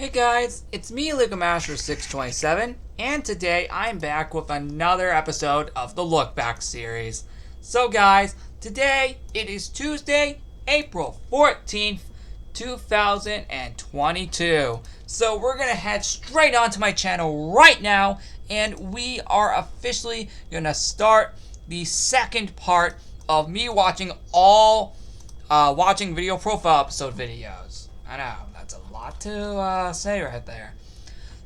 Hey guys, it's me, LegoMaster627, and today I'm back with another episode of the Look Back series. So guys, today it is Tuesday, April 14th, 2022. So we're going to head straight onto my channel right now, and we are officially going to start the second part of me watching watching video profile episode videos. I know, that's a lot to say right there.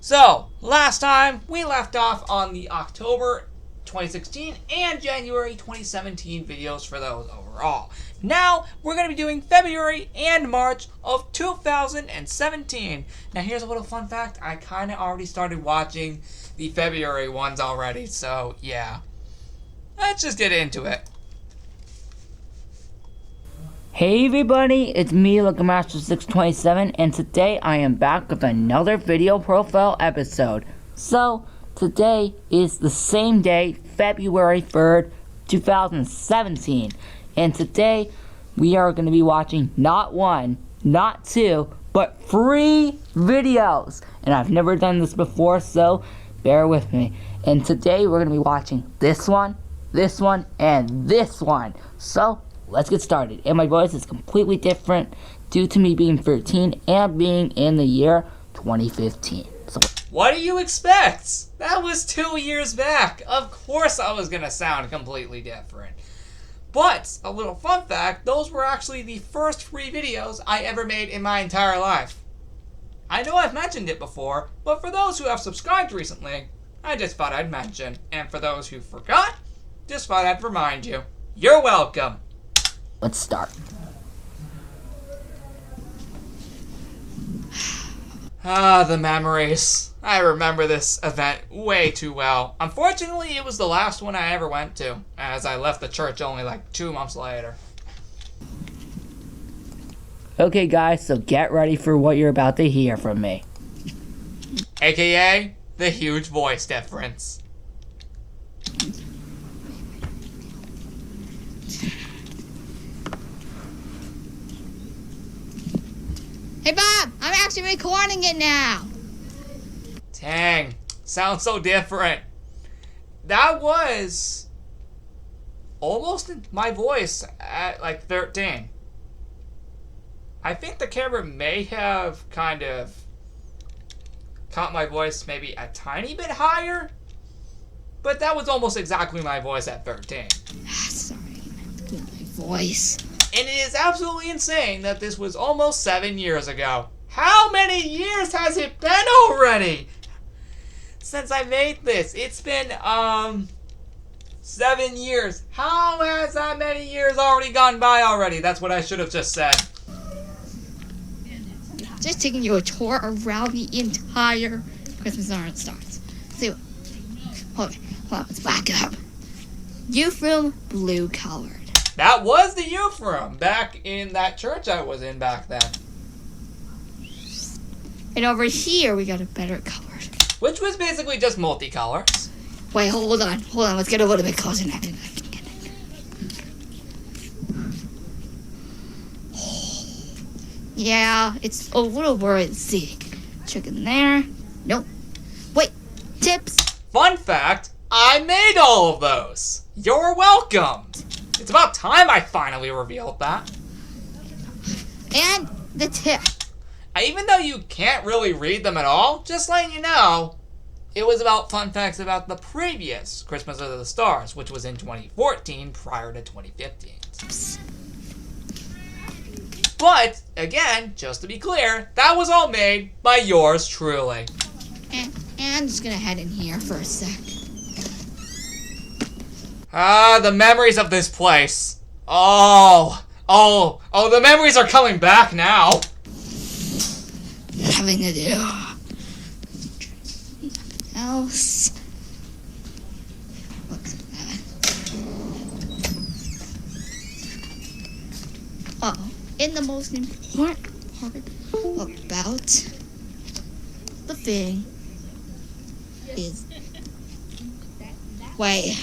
So, last time we left off on the October 2016 and January 2017 videos for those overall. Now, we're going to be doing February and March of 2017. Now, here's a little fun fact. I kind of already started watching the February ones already, so yeah. Let's just get into it. Hey everybody, it's me, LegoMaster627, and today I am back with another video profile episode. So, today is the same day, February 3rd, 2017, and today we are going to be watching not one, not two, but 3 videos. And I've never done this before, so bear with me. And today we're going to be watching this one, and this one. So, let's get started. And my voice is completely different due to me being 13 and being in the year 2015. So, what do you expect? That was 2 years back. Of course I was going to sound completely different. But, a little fun fact, those were actually the first 3 videos I ever made in my entire life. I know I've mentioned it before, but for those who have subscribed recently, I just thought I'd mention. And for those who forgot, just thought I'd remind you. You're welcome. let's start. The memories. I remember this event way too well. Unfortunately, it was the last one I ever went to, as I left the church only like 2 months later. Okay guys, so get ready for what you're about to hear from me. AKA, the huge voice difference. Hey Bob, I'm actually recording it now. Dang, sounds so different. That was almost my voice at like 13. I think the camera may have kind of caught my voice maybe a tiny bit higher, but that was almost exactly my voice at 13. Sorry, my voice. And it is absolutely insane that this was almost 7 years ago. How many years has it been already? Since I made this, it's been 7 years. How has that many years already gone by already? That's what I should have just said. Just taking you a tour around the entire Christmas Island starts. So, hold on, let's back up. Youth room, blue colored. That was the youth room back in that church I was in back then. And over here, we got a better colored. Which was basically just multicolors. Wait, hold on, let's get a little bit closer now. Yeah, it's a little worried. See, check in there. Nope. Wait, tips. Fun fact, I made all of those. You're welcome. It's about time I finally revealed that. And the tip. Even though you can't really read them at all, just letting you know, it was about fun facts about the previous Christmas of the Stars, which was in 2014 prior to 2015. But, again, just to be clear, that was all made by yours truly. And I'm just gonna head in here for a sec. The memories of this place. Oh, the memories are coming back now. Having to do else. What's that? And the most important part about the thing is wait.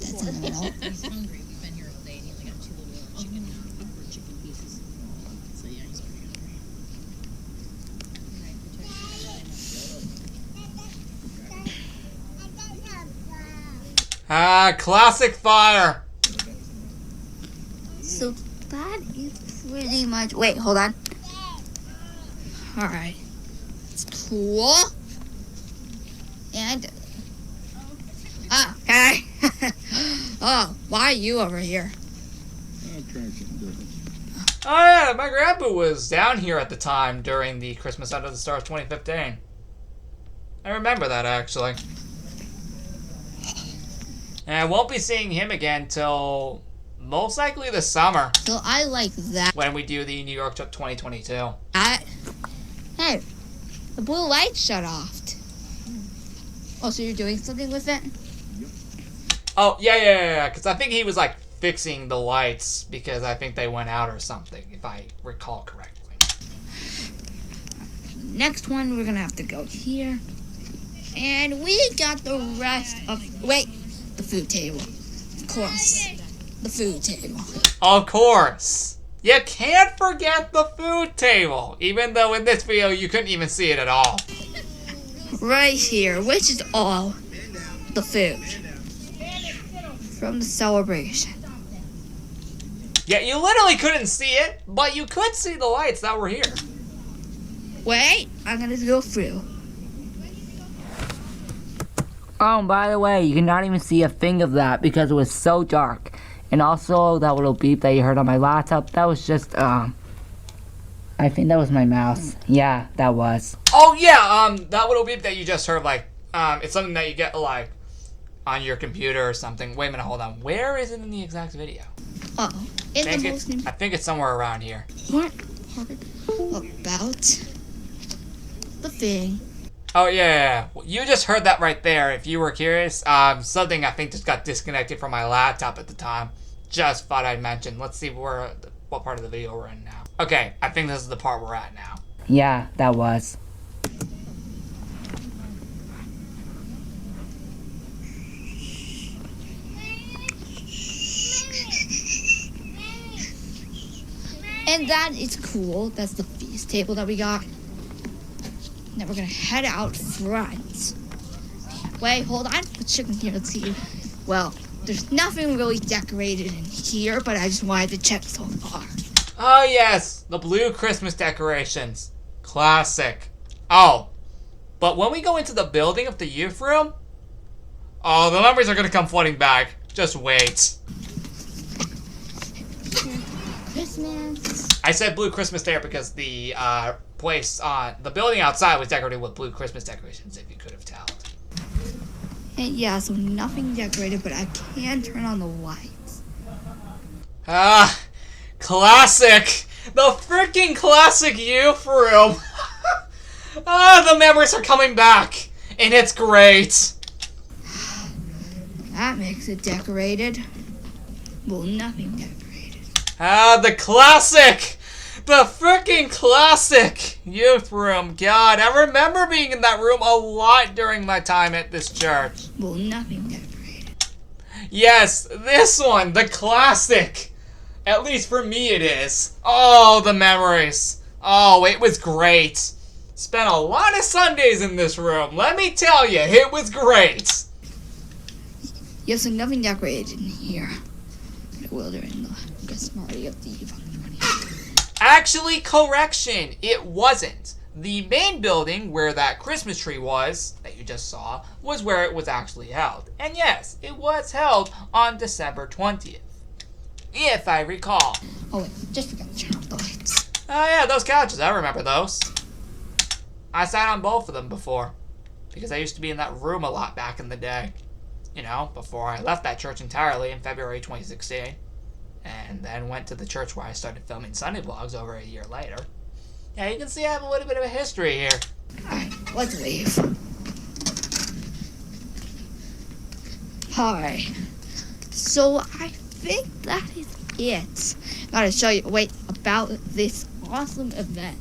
That's in the middle. He's hungry. We've been here all day and he only got 2 little chicken pieces. So yeah, he's pretty hungry. Ah, classic fire. So that is pretty much. Wait, hold on. Alright. It's cool. And. Ah, hey. Oh, why are you over here? Oh yeah, my grandpa was down here at the time during the Christmas Under the Stars 2015. I remember that actually. And I won't be seeing him again till most likely the summer So I like that. when we do the New York trip 2022. Hey, the blue light shut off. Oh, so you're doing something with it? Oh, yeah, because I think he was like fixing the lights because I think they went out or something, if I recall correctly. Next one, we're gonna have to go here. And we got the rest of. Wait, the food table. Of course. The food table. Of course. You can't forget the food table, even though in this video you couldn't even see it at all. Right here, which is all the food from the celebration. Yeah, you literally couldn't see it, but you could see the lights that were here. Wait, I'm gonna go through. Oh, and by the way, you cannot even see a thing of that because it was so dark. And also, that little beep that you heard on my laptop, that was just, I think that was my mouse. Yeah, that was. Oh yeah, that little beep that you just heard, like, it's something that you get, like, on your computer or something. Wait a minute, hold on. Where is it in the exact video? Uh-oh. In the most I think it's somewhere around here. important part about the thing. Oh yeah. You just heard that right there. If you were curious, something I think just got disconnected from my laptop at the time. Just thought I'd mention. Let's see what part of the video we're in now. Okay, I think this is the part we're at now. Yeah, that was. And that is cool. That's the feast table that we got. Now we're gonna head out front. Wait, hold on. Let's check in here. Let's see. Well, there's nothing really decorated in here, but I just wanted to check so far. Oh yes, the blue Christmas decorations. Classic. Oh, but when we go into the building of the youth room, oh, the memories are gonna come flooding back. Just wait. Christmas. I said blue Christmas there because the place on the building outside was decorated with blue Christmas decorations, if you could have told. And yeah, so nothing decorated, but I can turn on the lights. Ah, classic. The freaking classic youth room. Ah, the memories are coming back, and it's great. That makes it decorated. Well, nothing decorated. Ah, the classic! The freaking classic youth room. God, I remember being in that room a lot during my time at this church. Well, nothing decorated. Yes, this one, the classic. At least for me it is. Oh, the memories. Oh, it was great. Spent a lot of Sundays in this room. Let me tell you, it was great. Yeah, so nothing decorated in here. But it will during the party of the Eve. Actually, correction, it wasn't. The main building where that Christmas tree was, that you just saw, was where it was actually held. And yes, it was held on December 20th. If I recall. Oh wait, just forgot to turn off the lights. Oh yeah, those couches, I remember those. I sat on both of them before. Because I used to be in that room a lot back in the day. You know, before I left that church entirely in February 2016. And then went to the church where I started filming Sunday vlogs over a year later. Yeah, you can see I have a little bit of a history here. Alright, let's leave. Hi. So I think that is it. Gotta show you, wait, about this awesome event.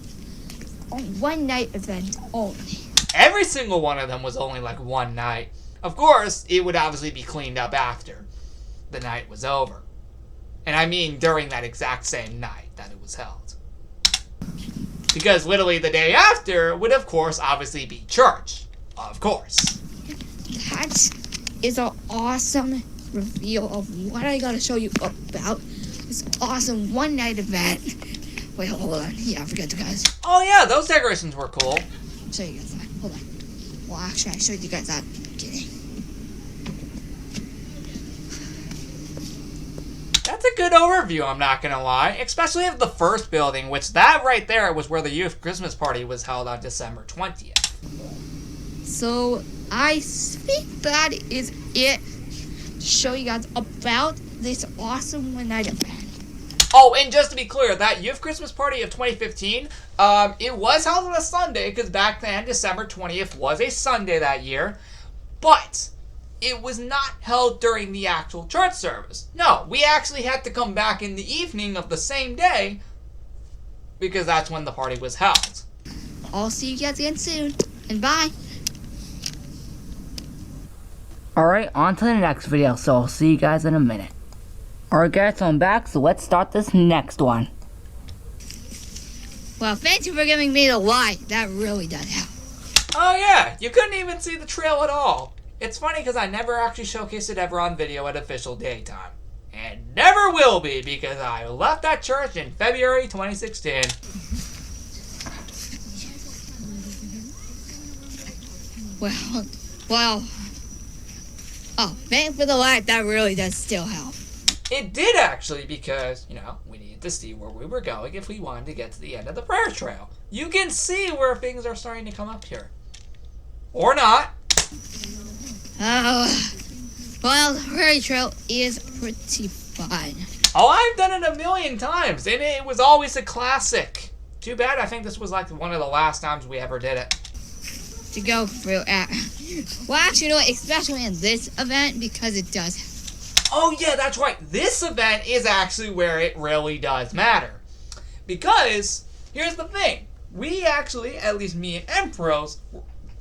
A one-night event only. Every single one of them was only like one night. Of course, it would obviously be cleaned up after the night was over. And I mean during that exact same night that it was held. Because literally the day after would, of course, obviously be church. Of course. That is an awesome reveal of what I gotta show you about this awesome one night event. Wait, hold on. Yeah, I forgot you guys. Oh yeah, those decorations were cool. I'll show you guys that. Hold on. Well, actually, I showed you guys that. Kidding. That's a good overview, I'm not gonna lie. Especially of the first building, which that right there was where the youth Christmas party was held on December 20th. So, I think that is it to show you guys about this awesome one night event. Oh, and just to be clear, that youth Christmas party of 2015, it was held on a Sunday, because back then, December 20th was a Sunday that year, but it was not held during the actual church service. No, we actually had to come back in the evening of the same day, because that's when the party was held. I'll see you guys again soon, and bye. Alright, on to the next video, so I'll see you guys in a minute. Alright guys, so I'm back, so let's start this next one. Well, thank you for giving me the light. That really does help. Oh yeah, you couldn't even see the trail at all. It's funny because I never actually showcased it ever on video at official daytime. And never will be because I left that church in February 2016. Well. Oh, thanks for the light. That really does still help. It did actually because, we needed to see where we were going if we wanted to get to the end of the prayer trail. You can see where things are starting to come up here. Or not. Well, the prairie trail is pretty fun. Oh, I've done it a million times, and it was always a classic. Too bad I think this was like one of the last times we ever did it. To go through at. Well, actually, you know what? Especially in this event, because it does. Oh yeah, that's right. This event is actually where it really does matter. Because, here's the thing. We actually, at least me and Empros,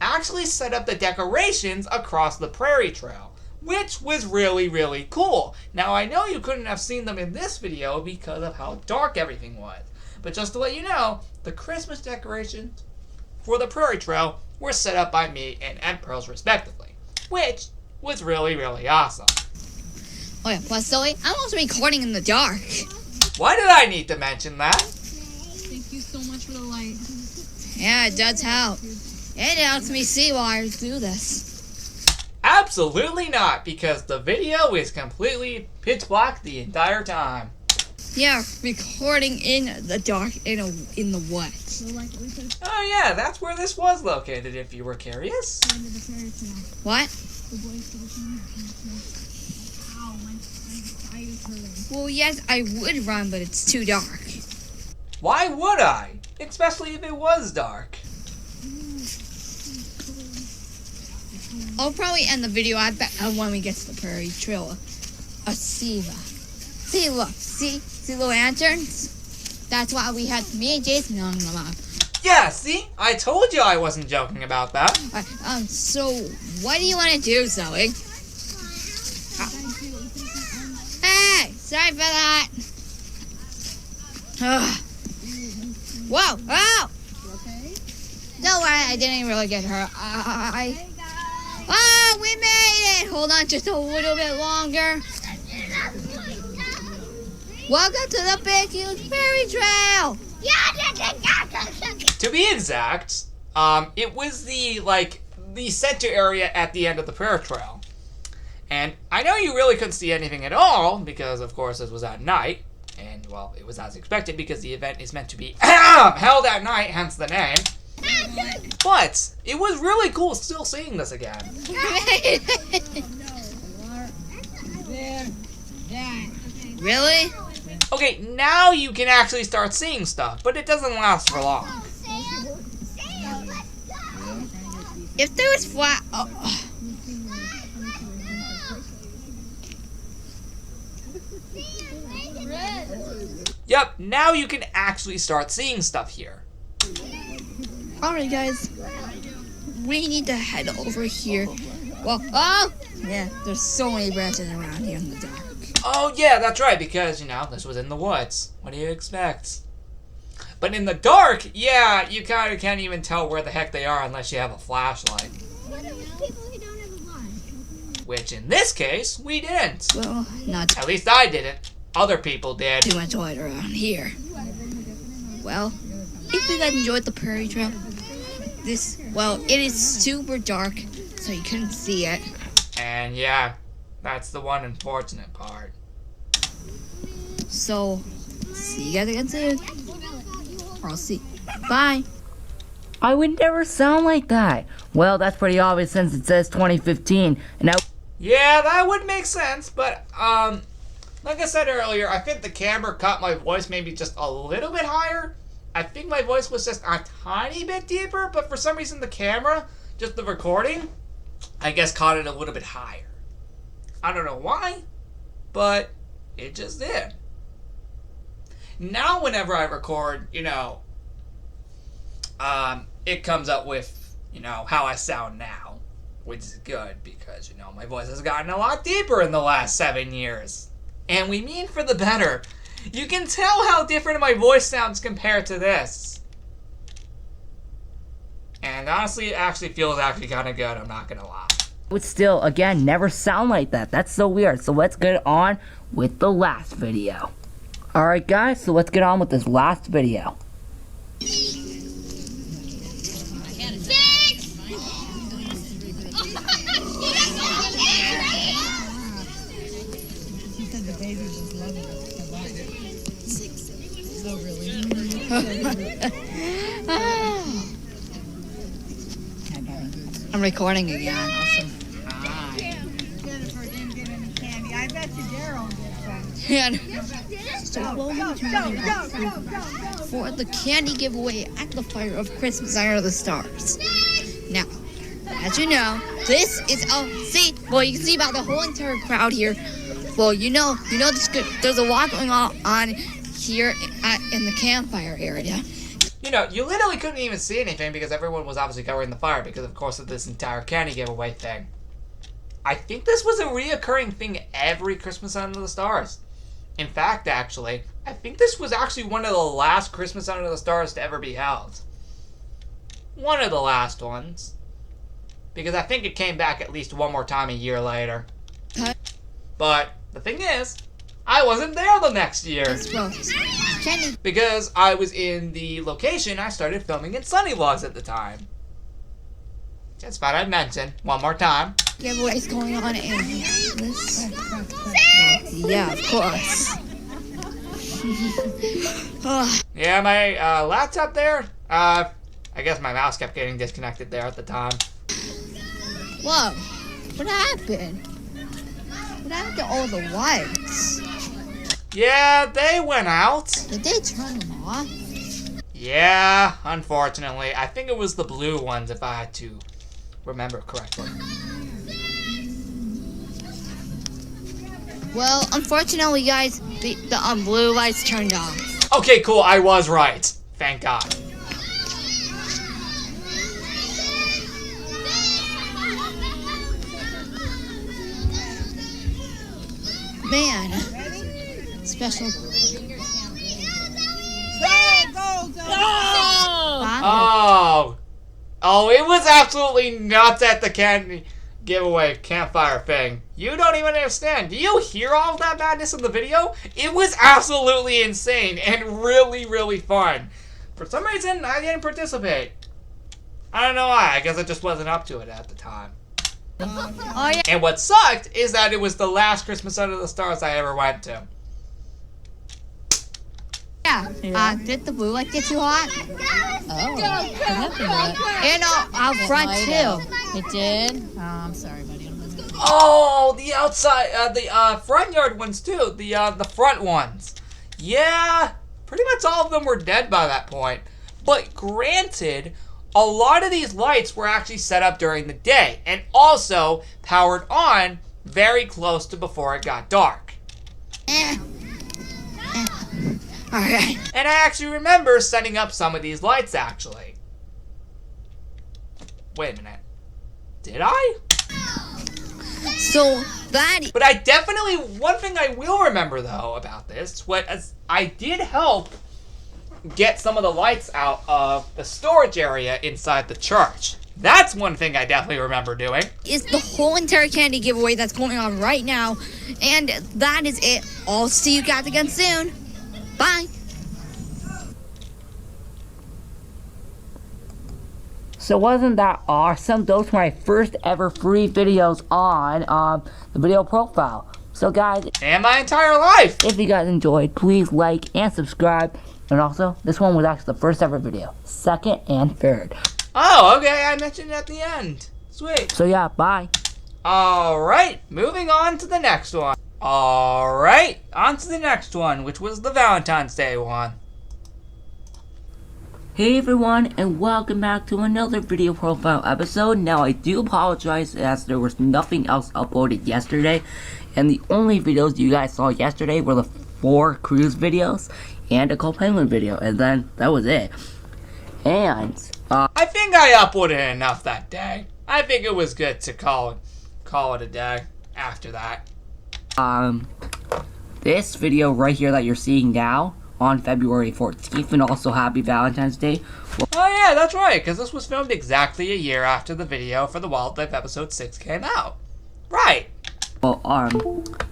actually set up the decorations across the prairie trail, which was really, really cool. Now, I know you couldn't have seen them in this video because of how dark everything was. But just to let you know, the Christmas decorations for the prairie trail were set up by me and Empros respectively, which was really, really awesome. Oh yeah, plus Zoe, I'm also recording in the dark. Why did I need to mention that? Thank you so much for the light. Yeah, it does help. It helps me see while I do this. Absolutely not, because the video is completely pitch black the entire time. Yeah, recording in the dark in the woods. So like we could have Oh yeah, that's where this was located if you were curious. ended the fairy tale. What? The boys could have come here. Ow, my side is hurting. Well, yes, I would run, but it's too dark. Why would I? Especially if it was dark. I'll probably end the video I bet when we get to the prairie trail. See, look, see the lanterns? That's why we had me and Jason on them up. Yeah, see? I told you I wasn't joking about that. So what do you want to do, Zoe? Hey, sorry for that. Whoa, oh! Okay? Don't worry, I didn't really get hurt. Oh, we made it! Hold on just a little bit longer. Welcome to the Big Huge Fairy Trail! To be exact, it was the center area at the end of the prayer trail. And I know you really couldn't see anything at all, because of course this was at night. And well, it was as expected because the event is meant to be held at night, hence the name. But it was really cool still seeing this again. Really? Okay, now you can actually start seeing stuff, but it doesn't last for long. If there was flat... Yep, now you can actually start seeing stuff here. Alright, guys. We need to head over here. Well, oh! Yeah, there's so many branches around here in the dark. Oh yeah, that's right, because, this was in the woods. What do you expect? But in the dark, yeah, you kind of can't even tell where the heck they are unless you have a flashlight. What about people who don't have a light? Which in this case, we didn't. Well, not At least I didn't. Other people did. too much light around here. Well, if you guys enjoyed the prairie trail, it is super dark, so you couldn't see it. And yeah, that's the one unfortunate part. So, see you guys again soon. Or I'll see. Bye. I would never sound like that. Well, that's pretty obvious since it says 2015, and Yeah, that would make sense, but, like I said earlier, I think the camera cut my voice maybe just a little bit higher. I think my voice was just a tiny bit deeper, but for some reason the camera, just the recording, I guess caught it a little bit higher. I don't know why, but it just did. Now whenever I record, it comes up with, how I sound now, which is good because, my voice has gotten a lot deeper in the last 7 years. And we mean for the better. You can tell how different my voice sounds compared to this. And honestly, it actually feels kind of good, I'm not gonna lie. would still, again, never sound like that. That's so weird. So let's get on with the last video. Alright guys, so let's get on with this last video. I'm recording again. Jennifer didn't get any candy. I bet you Daryl did. And for the candy giveaway at the Fire of Christmas Under the Stars. Now, as you know, this is you can see about the whole entire crowd here. Well, there's a lot going on here in the campfire area. You literally couldn't even see anything because everyone was obviously covering the fire because, of course, of this entire candy giveaway thing. I think this was a reoccurring thing every Christmas Under the Stars. In fact, actually, I think this was actually one of the last Christmas Under the Stars to ever be held. One of the last ones. Because I think it came back at least one more time a year later. But the thing is, I wasn't there the next year. Because I was in the location I started filming in Sunny Vlogs at the time. Just thought I'd mention one more time. Giveaways going on in this. Yeah, of course. Yeah, my laptop there, I guess my mouse kept getting disconnected there at the time. Whoa, what happened? What happened to all the lights? Yeah, they went out. Did they turn them off? Yeah, unfortunately. I think it was the blue ones if I had to remember correctly. Well, unfortunately, guys, the blue lights turned off. Okay, cool. I was right. Thank God. Man, special. Oh, it was absolutely nuts at the candy giveaway campfire thing. You don't even understand. Do you hear all of that madness in the video? It was absolutely insane and really, really fun. For some reason, I didn't participate. I don't know why. I guess I just wasn't up to it at the time. Oh yeah. And what sucked is that it was the last Christmas Under the Stars I ever went to. Yeah. Did the blue light get too hot? And out front too. It did? Oh, I'm sorry, buddy. Oh, the outside, the front yard ones too. The front ones. Yeah, pretty much all of them were dead by that point. But granted, a lot of these lights were actually set up during the day and also powered on very close to before it got dark. Alright. And I actually remember setting up some of these lights actually. Wait a minute. Did I? So that. But I definitely, one thing I will remember though about this was I did help get some of the lights out of the storage area inside the church. That's one thing I definitely remember doing. Is the whole entire candy giveaway that's going on right now. And that is it. I'll see you guys again soon. Bye. So wasn't that awesome? Those were my first ever free videos on the video profile. So guys, And my entire life. if you guys enjoyed, please like and subscribe. And also, this one was actually the first ever video. Second and third. Oh, okay, I mentioned it at the end. Sweet. So yeah, bye. Alright, moving on to the next one. Alright, on to the next one, which was the Valentine's Day one. Hey everyone, and welcome back to another video profile episode. Now I do apologize as there was nothing else uploaded yesterday, and the only videos you guys saw yesterday were the 4 cruise videos and a Cold Penguin video, and then that was it. And I think I uploaded enough that day. I think it was good to call it a day after that. this video right here that you're seeing now on February 14th, and also happy Valentine's Day. Oh yeah, that's right, because this was filmed exactly a year after the video for the Wildlife episode 6 came out. Right. Well,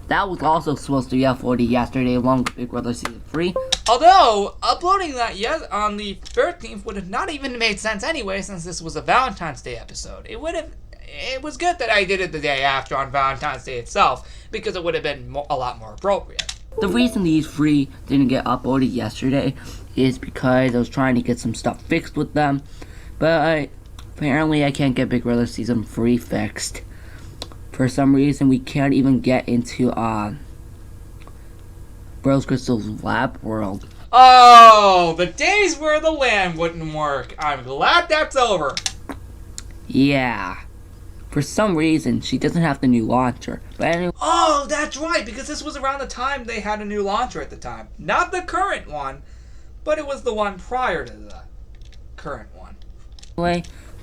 that was also supposed to be uploaded yesterday along with Big Brother Season 3. Although, uploading that on the 13th would have not even made sense anyway, since this was a Valentine's Day episode. It was good that I did it the day after on Valentine's Day itself, because it would have been a lot more appropriate. The reason these 3 didn't get uploaded yesterday is because I was trying to get some stuff fixed with them, but apparently I can't get Big Brother Season 3 fixed. For some reason, we can't even get into Rose Crystal's lab world. Oh, the days where the LAN wouldn't work. I'm glad that's over. Yeah. For some reason, she doesn't have the new launcher. But anyway, Oh, that's right, because this was around the time they had a new launcher at the time. Not the current one, but it was the one prior to the current one.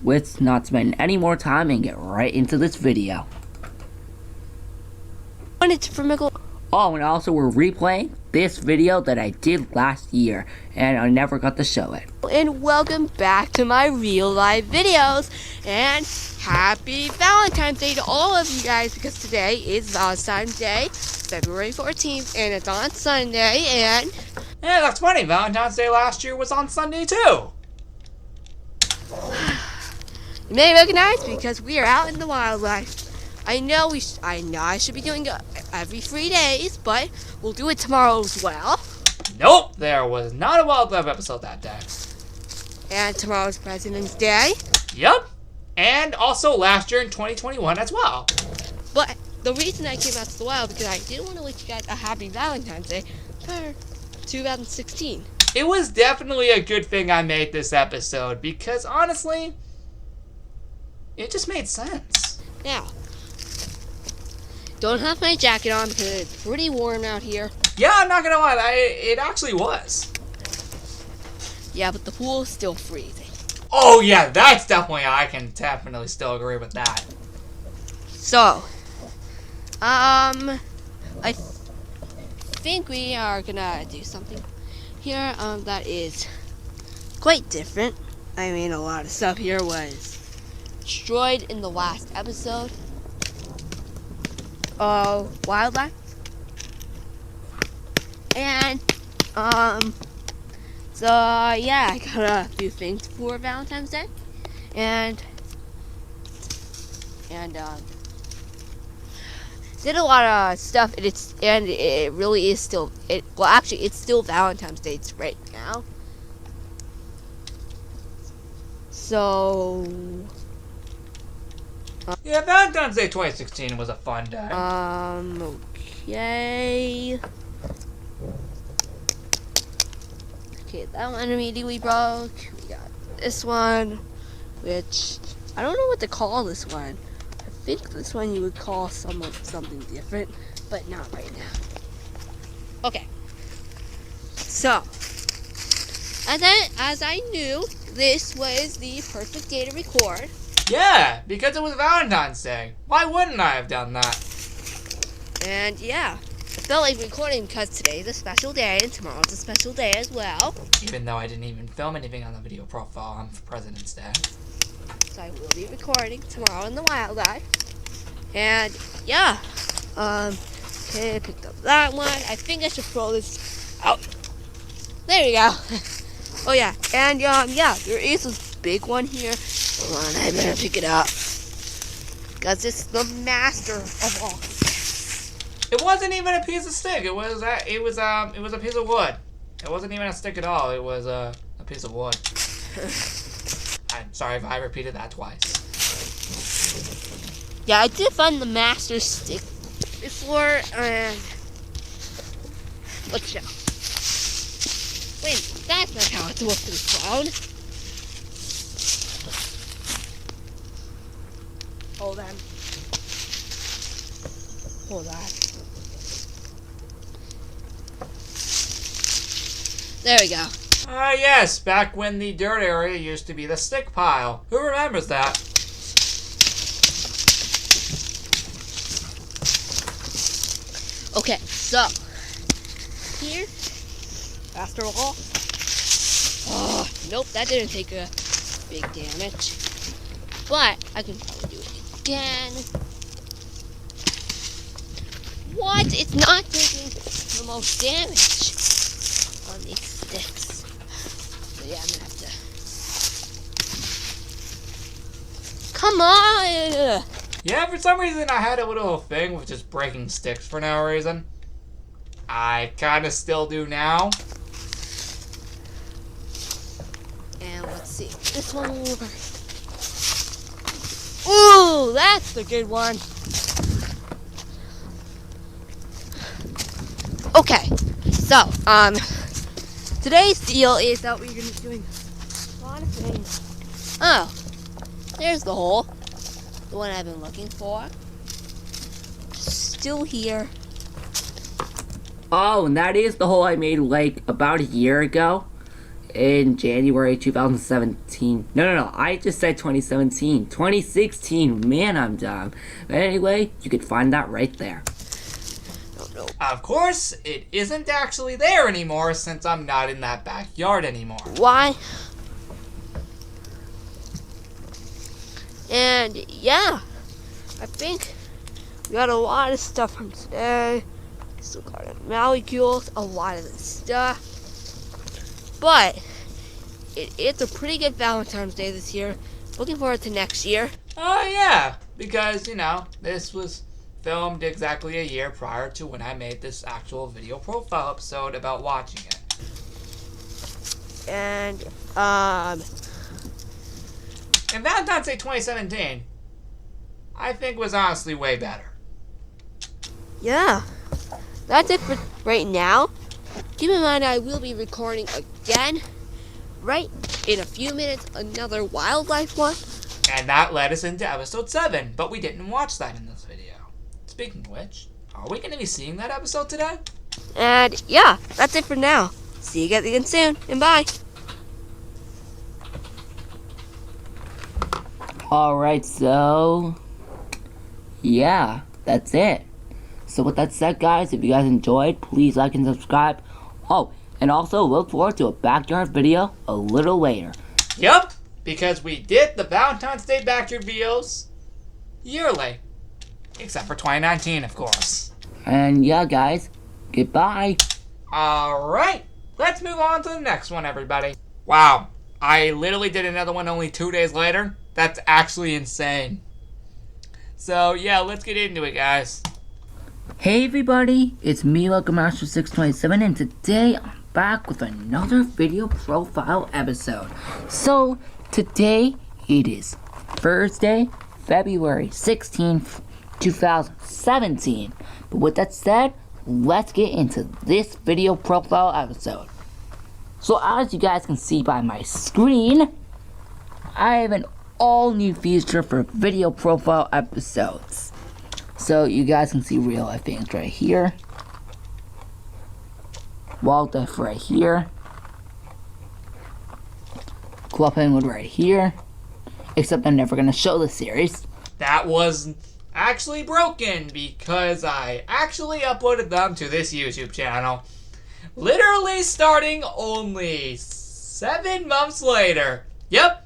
let's not spend any more time and get right into this video. And it's from Michael. Oh, and also we're replaying this video that I did last year, and I never got to show it. And welcome back to my real life videos. And happy Valentine's Day to all of you guys, because today is Valentine's Day, February 14th, and it's on Sunday. And Yeah, that's funny. Valentine's Day last year was on Sunday too. you may recognize because we are out in the wildlife. I know I should be doing it every 3 days, but we'll do it tomorrow as well. Nope, there was not a Wildlife episode that day. And tomorrow's President's Day. Yep, and also last year in 2021 as well. But the reason I came out to the wild because I didn't want to wish you guys a happy Valentine's Day for 2016. It was definitely a good thing I made this episode because honestly, it just made sense. Now, don't have my jacket on because it's pretty warm out here. Yeah, I'm not gonna lie, it actually was. Yeah, but the pool is still freezing. Oh yeah, I can definitely still agree with that. So, I think we are gonna do something here that is quite different. I mean, a lot of stuff here was destroyed in the last episode of Wildlife. And, so yeah, I got a few things for Valentine's Day. And did a lot of stuff, and it really is still, it's still Valentine's Day right now. So, Yeah, Valentine's Day 2016 was a fun day. okay. Okay, that one immediately broke. We got this one, which I don't know what to call this one. I think this one you would call something different, but not right now. Okay. So, as I knew, this was the perfect day to record. Yeah, because it was Valentine's Day. Why wouldn't I have done that? And yeah, I felt like recording because today's a special day and tomorrow's a special day as well. Even though I didn't even film anything on the video profile on President's Day. I will be recording tomorrow in the wildlife. And yeah, okay, I picked up that one. I think I should throw this out. There you go. Oh yeah, and yeah, there is this big one here. Hold on, I better pick it up. Because it's the master of all. It wasn't even a piece of stick. It was a piece of wood. It wasn't even a stick at all. It was a piece of wood. I'm sorry if I repeated that twice. Yeah, I did find the master stick before, and let's show. Wait, that's not how it's supposed to be thrown. Hold on. Hold on. There we go. Ah, yes, back when the dirt area used to be the stick pile. Who remembers that? Okay, so here, after all, nope, that didn't take a big damage, but I can probably do it again. What? It's not taking the most damage on these sticks. So yeah, I'm gonna have to. Come on! Yeah, for some reason I had a little thing with just breaking sticks for no reason. I kinda still do now. And let's see, this one will work. Ooh, that's the good one. Okay, so, today's deal is that we're gonna be doing a lot of things. Oh, there's the hole. The one I've been looking for. Still here. Oh, and that is the hole I made like about a year ago in January 2017. No, I just said 2017. 2016, man, I'm dumb. But anyway, you could find that right there. Of course, it isn't actually there anymore since I'm not in that backyard anymore. Why? And yeah, I think we got a lot of stuff from today. Still got molecules, a lot of this stuff. But it's a pretty good Valentine's Day this year. Looking forward to next year. Oh yeah, because, you know, this was filmed exactly a year prior to when I made this actual video profile episode about watching it. And, And Valentine's Day 2017, I think was honestly way better. yeah. That's it for right now. Keep in mind I will be recording again right in a few minutes, another wildlife one. And that led us into episode 7, but we didn't watch that in this video. Speaking of which, are we going to be seeing that episode today? And yeah, that's it for now. See you guys again soon, and bye. Alright, so yeah, that's it. So with that said, guys, if you guys enjoyed, please like and subscribe. Oh, and also look forward to a backyard video a little later. Yup, because we did the Valentine's Day backyard videos yearly. Except for 2019, of course. And yeah, guys, goodbye. Alright, let's move on to the next one, everybody. Wow, I literally did another one only 2 days later. That's actually insane. So yeah, let's get into it, guys. Hey everybody, it's me, LocoMaster627, and today I'm back with another video profile episode. So, today it is Thursday, February 16th, 2017. But with that said, let's get into this video profile episode. So as you guys can see by my screen, I have an all new feature for video profile episodes. So you guys can see real life things right here. Wildlife right here. Club Penguin right here. Except I'm never going to show the series. That was actually broken because I actually uploaded them to this YouTube channel. Literally starting only 7 months later. Yep,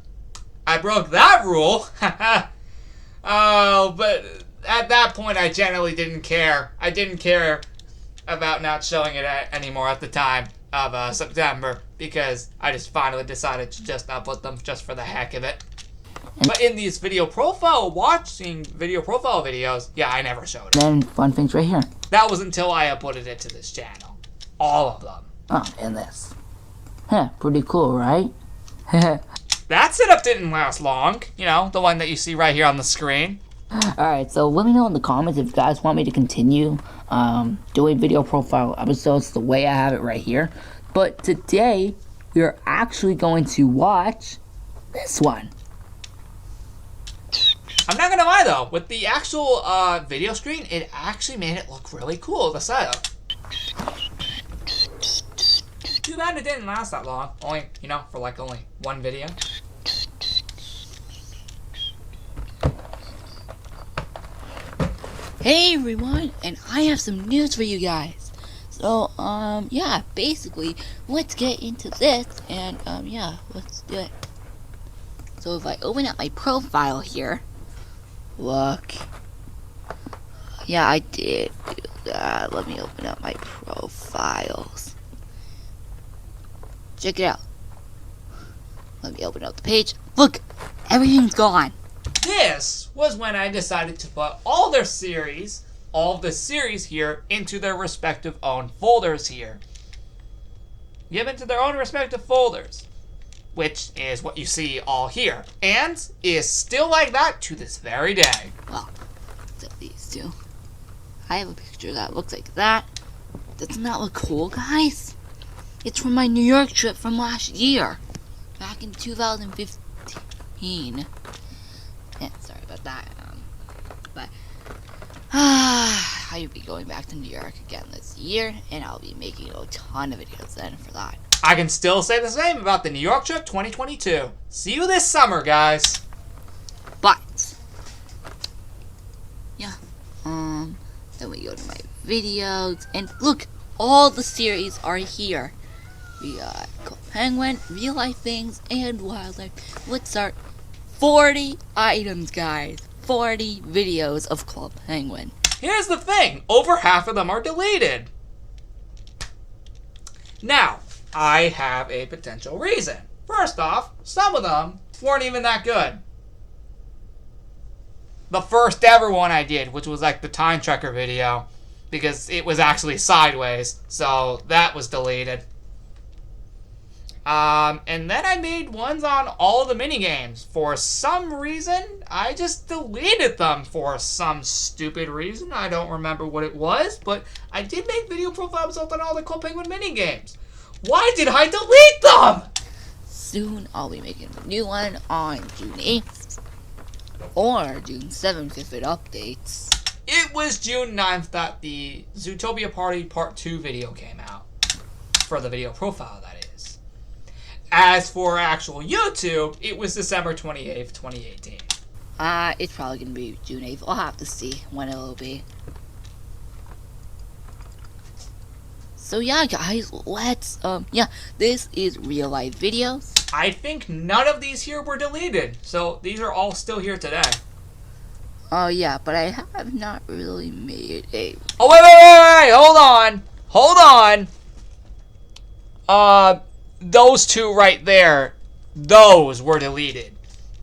I broke that rule. Oh, but at that point, I generally didn't care. I didn't care about not showing it anymore at the time of September, because I just finally decided to just upload them just for the heck of it. But in these watching video profile videos, yeah, I never showed it. Then fun things right here. That was until I uploaded it to this channel. All of them. Oh, and this. Huh, pretty cool, right? That setup didn't last long. You know, the one that you see right here on the screen. Alright, so let me know in the comments if you guys want me to continue doing video profile episodes the way I have it right here. But today, we're actually going to watch this one. I'm not gonna lie though, with the actual video screen, it actually made it look really cool, the setup. Too bad it didn't last that long. Only, you know, for like only one video. Hey everyone, and I have some news for you guys. So, yeah, basically, let's get into this, and, yeah, let's do it. So if I open up my profile here, look. Yeah, I did do that. Let me open up my profiles. Check it out. Let me open up the page. Look, everything's gone. This was when I decided to put all the series here into their respective own folders here. Given to their own respective folders, which is what you see all here, and is still like that to this very day. Well, except these two. I have a picture that looks like that. Doesn't that look cool, guys? It's from my New York trip from last year, back in 2015. Yeah, sorry about that. But I'll be going back to New York again this year, and I'll be making a ton of videos then for that. I can still say the same about the New York trip 2022. See you this summer, guys. But yeah, then we go to my videos, and look, all the series are here. We got Club Penguin, Real Life Things, and Wildlife. Let's start. 40 items, guys. 40 videos of Club Penguin. Here's the thing, over half of them are deleted. Now, I have a potential reason. First off, some of them weren't even that good. The first ever one I did, which was like the time tracker video, because it was actually sideways, so that was deleted. And then I made ones on all the minigames. For some reason, I just deleted them for some stupid reason. I don't remember what it was, but I did make video profile episodes on all the Club Penguin minigames. Why did I delete them? Soon I'll be making a new one on June 8th or June 7th if it updates. It was June 9th that the Zootopia Party Part 2 video came out. For the video profile, that is. As for actual YouTube, it was December 28th, 2018. It's probably gonna be June 8th. I'll have to see when it'll be. So yeah, guys, let's, yeah, this is real life videos. I think none of these here were deleted, so these are all still here today. Oh yeah, but I have not really made a... Oh, wait, hold on. Those two right there, those were deleted.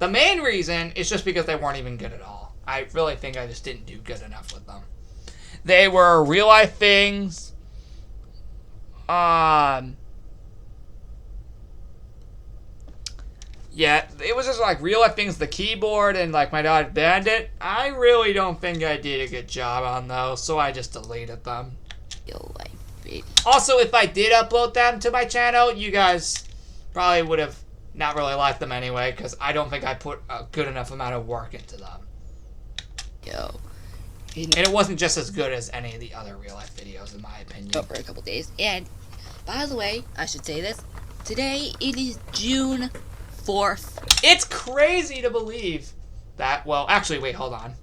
The main reason is just because they weren't even good at all. I really think I just didn't do good enough with them. They were real life things. Yeah, it was just like real life things, the keyboard and like my dog Bandit. I really don't think I did a good job on those, so I just deleted them. real life video. Also, if I did upload them to my channel, you guys probably would have not really liked them anyway, because I don't think I put a good enough amount of work into them. And it wasn't just as good as any of the other real life videos, in my opinion. For a couple days. And by the way, I should say this. Today it is June 4th. It's crazy to believe that, well, actually, wait, hold on.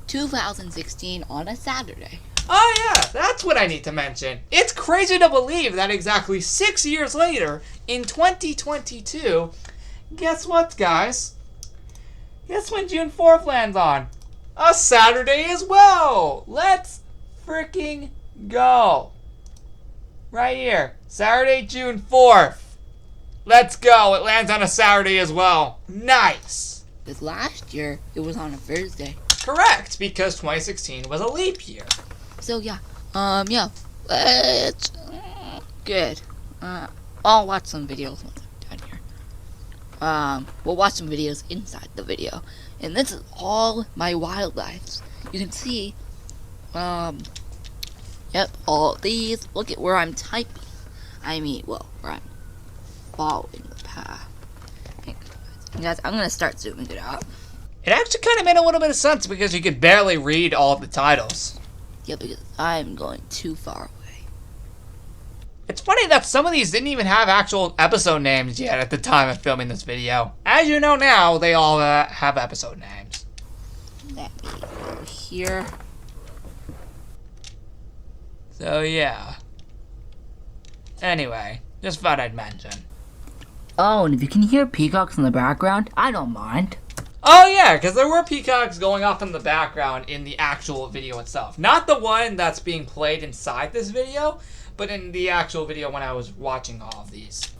2016 on a Saturday. Oh yeah, that's what I need to mention. It's crazy to believe that exactly 6 years later, in 2022, guess what, guys? Guess when June 4th lands on? A Saturday as well! Let's freaking go! Right here. Saturday, June 4th. Let's go. It lands on a Saturday as well. Nice! Because last year, it was on a Thursday. Correct, because 2016 was a leap year. So yeah, yeah, it's good. I'll watch some videos once I'm done here. We'll watch some videos inside the video, and this is all my wildlife. You can see, yep, all these. Look at where I'm typing. I mean, well, where I'm following the path. Guys, I'm gonna start zooming it out. It actually kind of made a little bit of sense because you could barely read all of the titles. Yeah, because I'm going too far away. It's funny that some of these didn't even have actual episode names yet at the time of filming this video. As you know now, they all have episode names. Let me go here. So yeah. Anyway, just thought I'd mention. Oh, and if you can hear peacocks in the background, I don't mind. Oh yeah, because there were peacocks going off in the background in the actual video itself. Not the one that's being played inside this video, but in the actual video when I was watching all of these.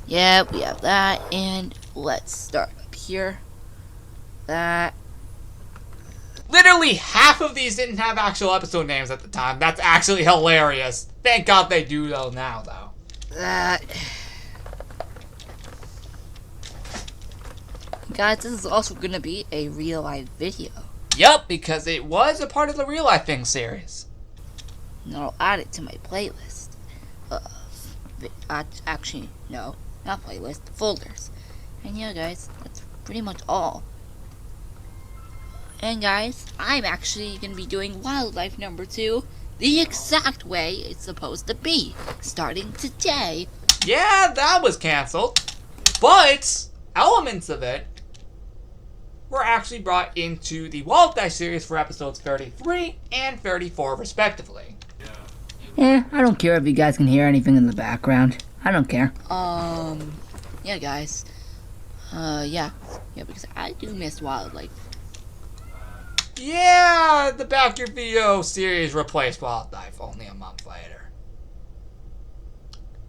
Yeah, we have that, and let's start up here. That. Literally half of these didn't have actual episode names at the time. That's actually hilarious. Thank God they do though now though. That. Guys, this is also going to be a real life video. Yup, because it was a part of the Real Life Thing series. And I'll add it to my playlist. Actually, no, not playlist, folders. And yeah, guys, that's pretty much all. And guys, I'm actually going to be doing wildlife number 2 the exact way it's supposed to be, starting today. Yeah, that was canceled. But elements of it were actually brought into the Wildlife series for episodes 33 and 34 respectively. I don't care if you guys can hear anything in the background. I don't care. Yeah, guys. Yeah, because I do miss wildlife. Yeah, the Back Your Video series replaced Wildlife only a month later.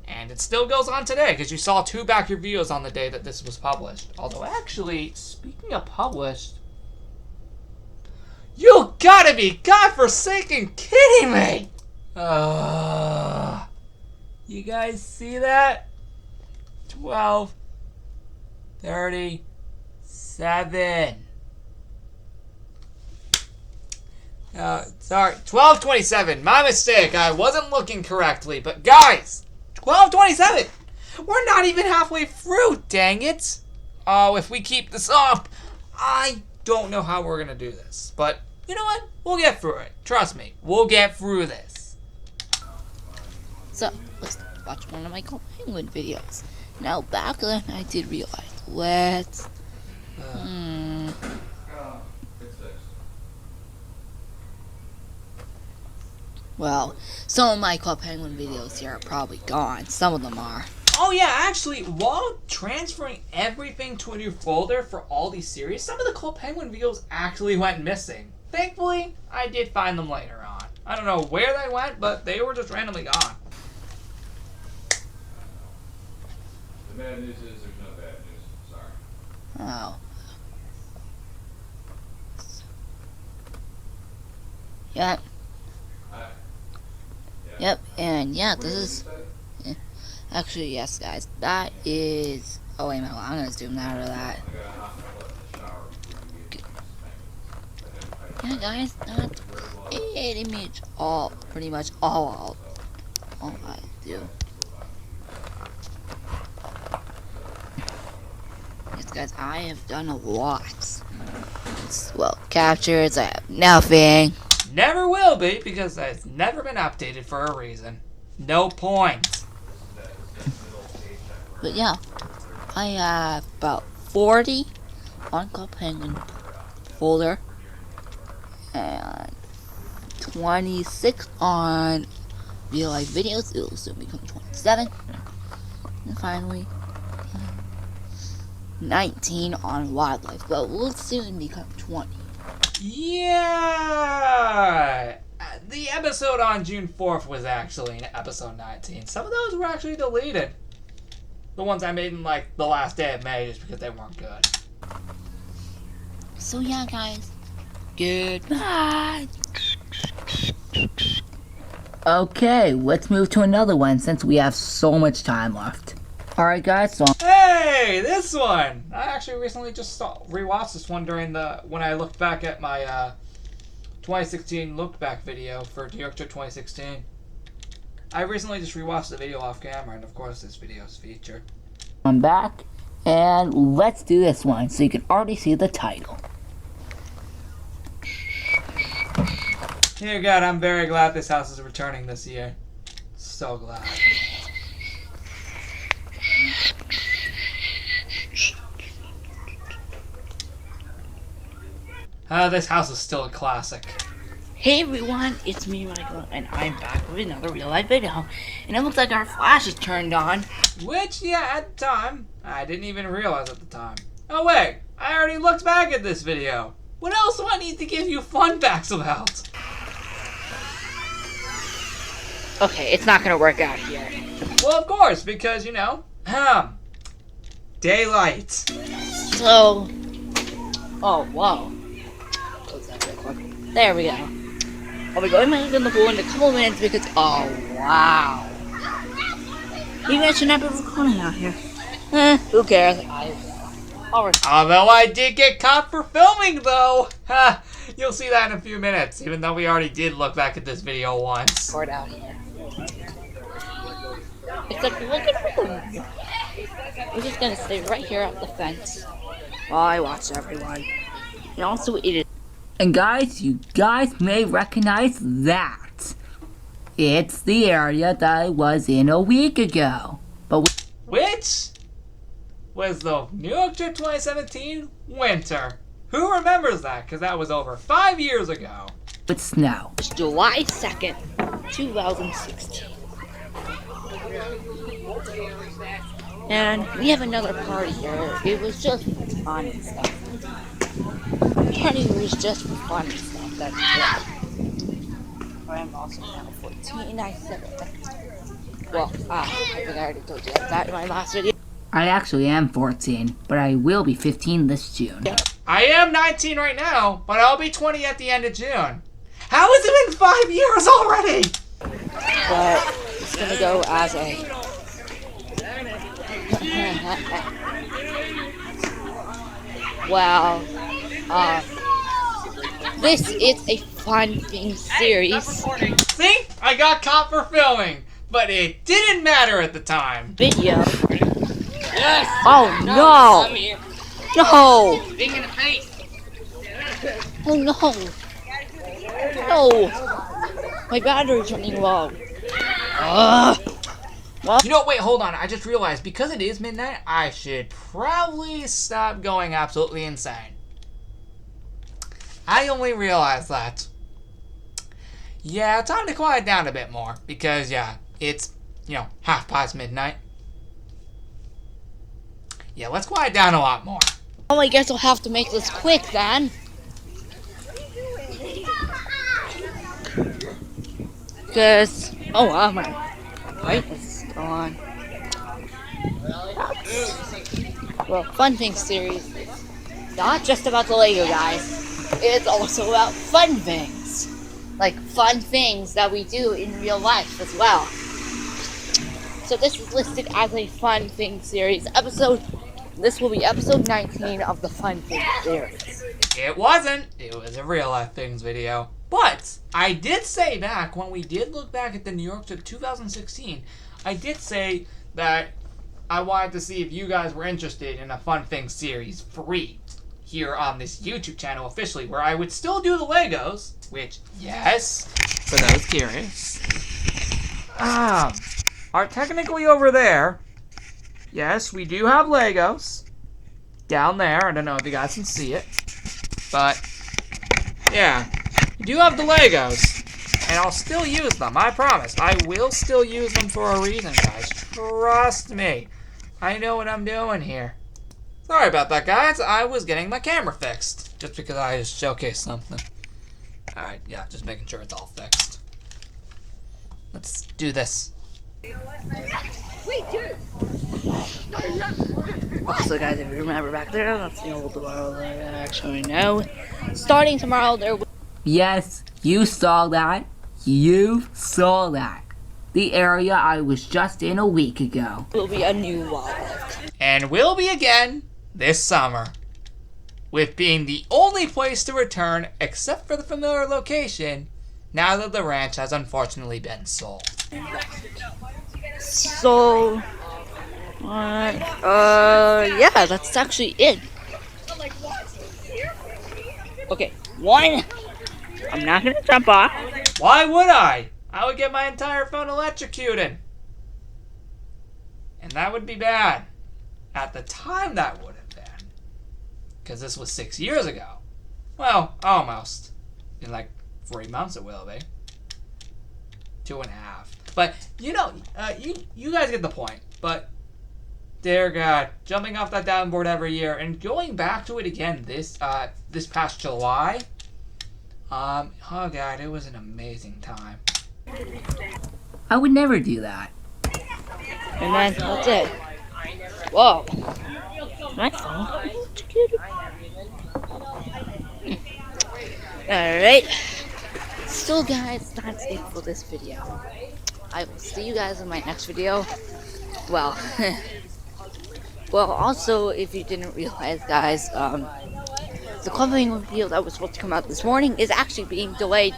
And it still goes on today, because you saw 2 Back Your Videos on the day that this was published. Although, actually, speaking of published, you gotta be godforsaken kidding me! You guys see that? 12:37. Sorry, 12:27. My mistake. I wasn't looking correctly. But guys, 12:27. We're not even halfway through. Dang it! Oh, if we keep this up, I don't know how we're gonna do this. But you know what? We'll get through it. Trust me, we'll get through this. So, let's watch one of my Cold Penguin videos. Now, back then, I did realize, let's... Well, some of my Club Penguin videos here are probably gone. Some of them are. Oh yeah, actually, while transferring everything to a new folder for all these series, some of the Club Penguin videos actually went missing. Thankfully, I did find them later on. I don't know where they went, but they were just randomly gone. The bad news is there's no bad news. Sorry. Oh. Yep. Yep, and yeah, this is... Yeah. Actually, yes, guys, that is... Oh, wait a minute, I'm gonna zoom out of that. Yeah, guys, that's pretty much all, all I do. Yes, guys, I have done a lot. Well, captures, I have nothing. Never will be, because it's never been updated for a reason. No point. But yeah, I have about 40 on Club Penguin folder and 26 on real life videos. It will soon become 27. And finally, 19 on wildlife, but we'll soon become 20. Yeah! The episode on June 4th was actually in episode 19. Some of those were actually deleted. The ones I made in like the last day of May just because they weren't good. So yeah, guys. Goodbye. Okay, let's move to another one since we have so much time left. Alright guys, so Hey, this one! I actually recently just rewatched this one when I looked back at my 2016 look back video for New York Trip 2016. I recently just rewatched the video off camera, and of course this video is featured. I'm back, and let's do this one so you can already see the title. Dear God, I'm very glad this house is returning this year. So glad. This house is still a classic. Hey everyone, it's me, Michael, and I'm back with another real life video. And it looks like our flash is turned on. Which, yeah, at the time, I didn't even realize at the time. Oh wait, I already looked back at this video. What else do I need to give you fun facts about? Okay, it's not gonna work out here. Well, of course, because, you know, daylight. So, oh, whoa. Close that real quick. There we go. I'll be going back in the pool in a couple minutes because, oh, wow. Maybe I should not be recording out here. Who cares? Although I did get caught for filming, though. You'll see that in a few minutes, even though we already did look back at this video once. Record out here. Except look at them. We're just gonna stay right here at the fence while I watch everyone. And also it is. And guys, you guys may recognize that. It's the area that I was in a week ago. But Which was the New York Trip 2017 winter. Who remembers that? Because that was over 5 years ago. with snow. It's July 2nd, 2016. And we have another party here. It was just for fun and stuff. The party was just for fun and stuff. That's it. I'm also now 14. I said it. Well, I think I already told you that in my last video. I actually am 14, but I will be 15 this June. I am 19 right now, but I'll be 20 at the end of June. How has it been 5 years already? But it's gonna go as a well, this is a fun thing series See? I got caught for filming, but it didn't matter at the time. video. Oh no! No! Oh no! No! My battery's running low. You know, wait, hold on. I just realized, because it is midnight, I should probably stop going absolutely insane. I only realized that. Yeah, time to quiet down a bit more, because, yeah, it's, you know, midnight. Yeah, let's quiet down a lot more. Oh, I guess I'll have to make this quick then. Because, oh wow, my brightness is on. Well, Fun Things series is not just about the Lego guys. It's also about fun things. Like fun things that we do in real life as well. So this is listed as a Fun Things series episode. This will be episode 19 of the Fun Things series. It wasn't. It was a real life things video. But I did say back when we did look back at the New York Trip 2016, I did say that I wanted to see if you guys were interested in a Fun Things series free here on this YouTube channel officially, where I would still do the Legos, which, yes, for those curious, are technically over there. Yes, we do have Legos down there. I don't know if you guys can see it, but yeah, we do have the Legos, and I'll still use them. I promise. I will still use them for a reason, guys. Trust me. I know what I'm doing here. Sorry about that, guys. I was getting my camera fixed. Just because I just showcased something. Alright, yeah, just making sure it's all fixed. Let's do this. Also, guys, if you remember back there, that's the old world I actually know. Starting tomorrow, there Yes, you saw that. You saw that. The area I was just in a week ago. will be a new wildlife. And will be again this summer. With being the only place to return except for the familiar location now that the ranch has unfortunately been sold. So, yeah, that's actually it. Okay, one. I'm not gonna jump off. Why would I? I would get my entire phone electrocuted. And that would be bad. At the time, that would have been. Because this was 6 years ago. Well, almost. In like 3 months it will be. 2.5. But, you know, you guys get the point. But, dear God, jumping off that diving board every year and going back to it again this past July. Oh God, it was an amazing time. I would never do that. And then that's it. Whoa. My phone. Alright. So guys, that's it for this video. I will see you guys in my next video. Well, well, also, if you didn't realize, guys, the clothing reveal that was supposed to come out this morning is actually being delayed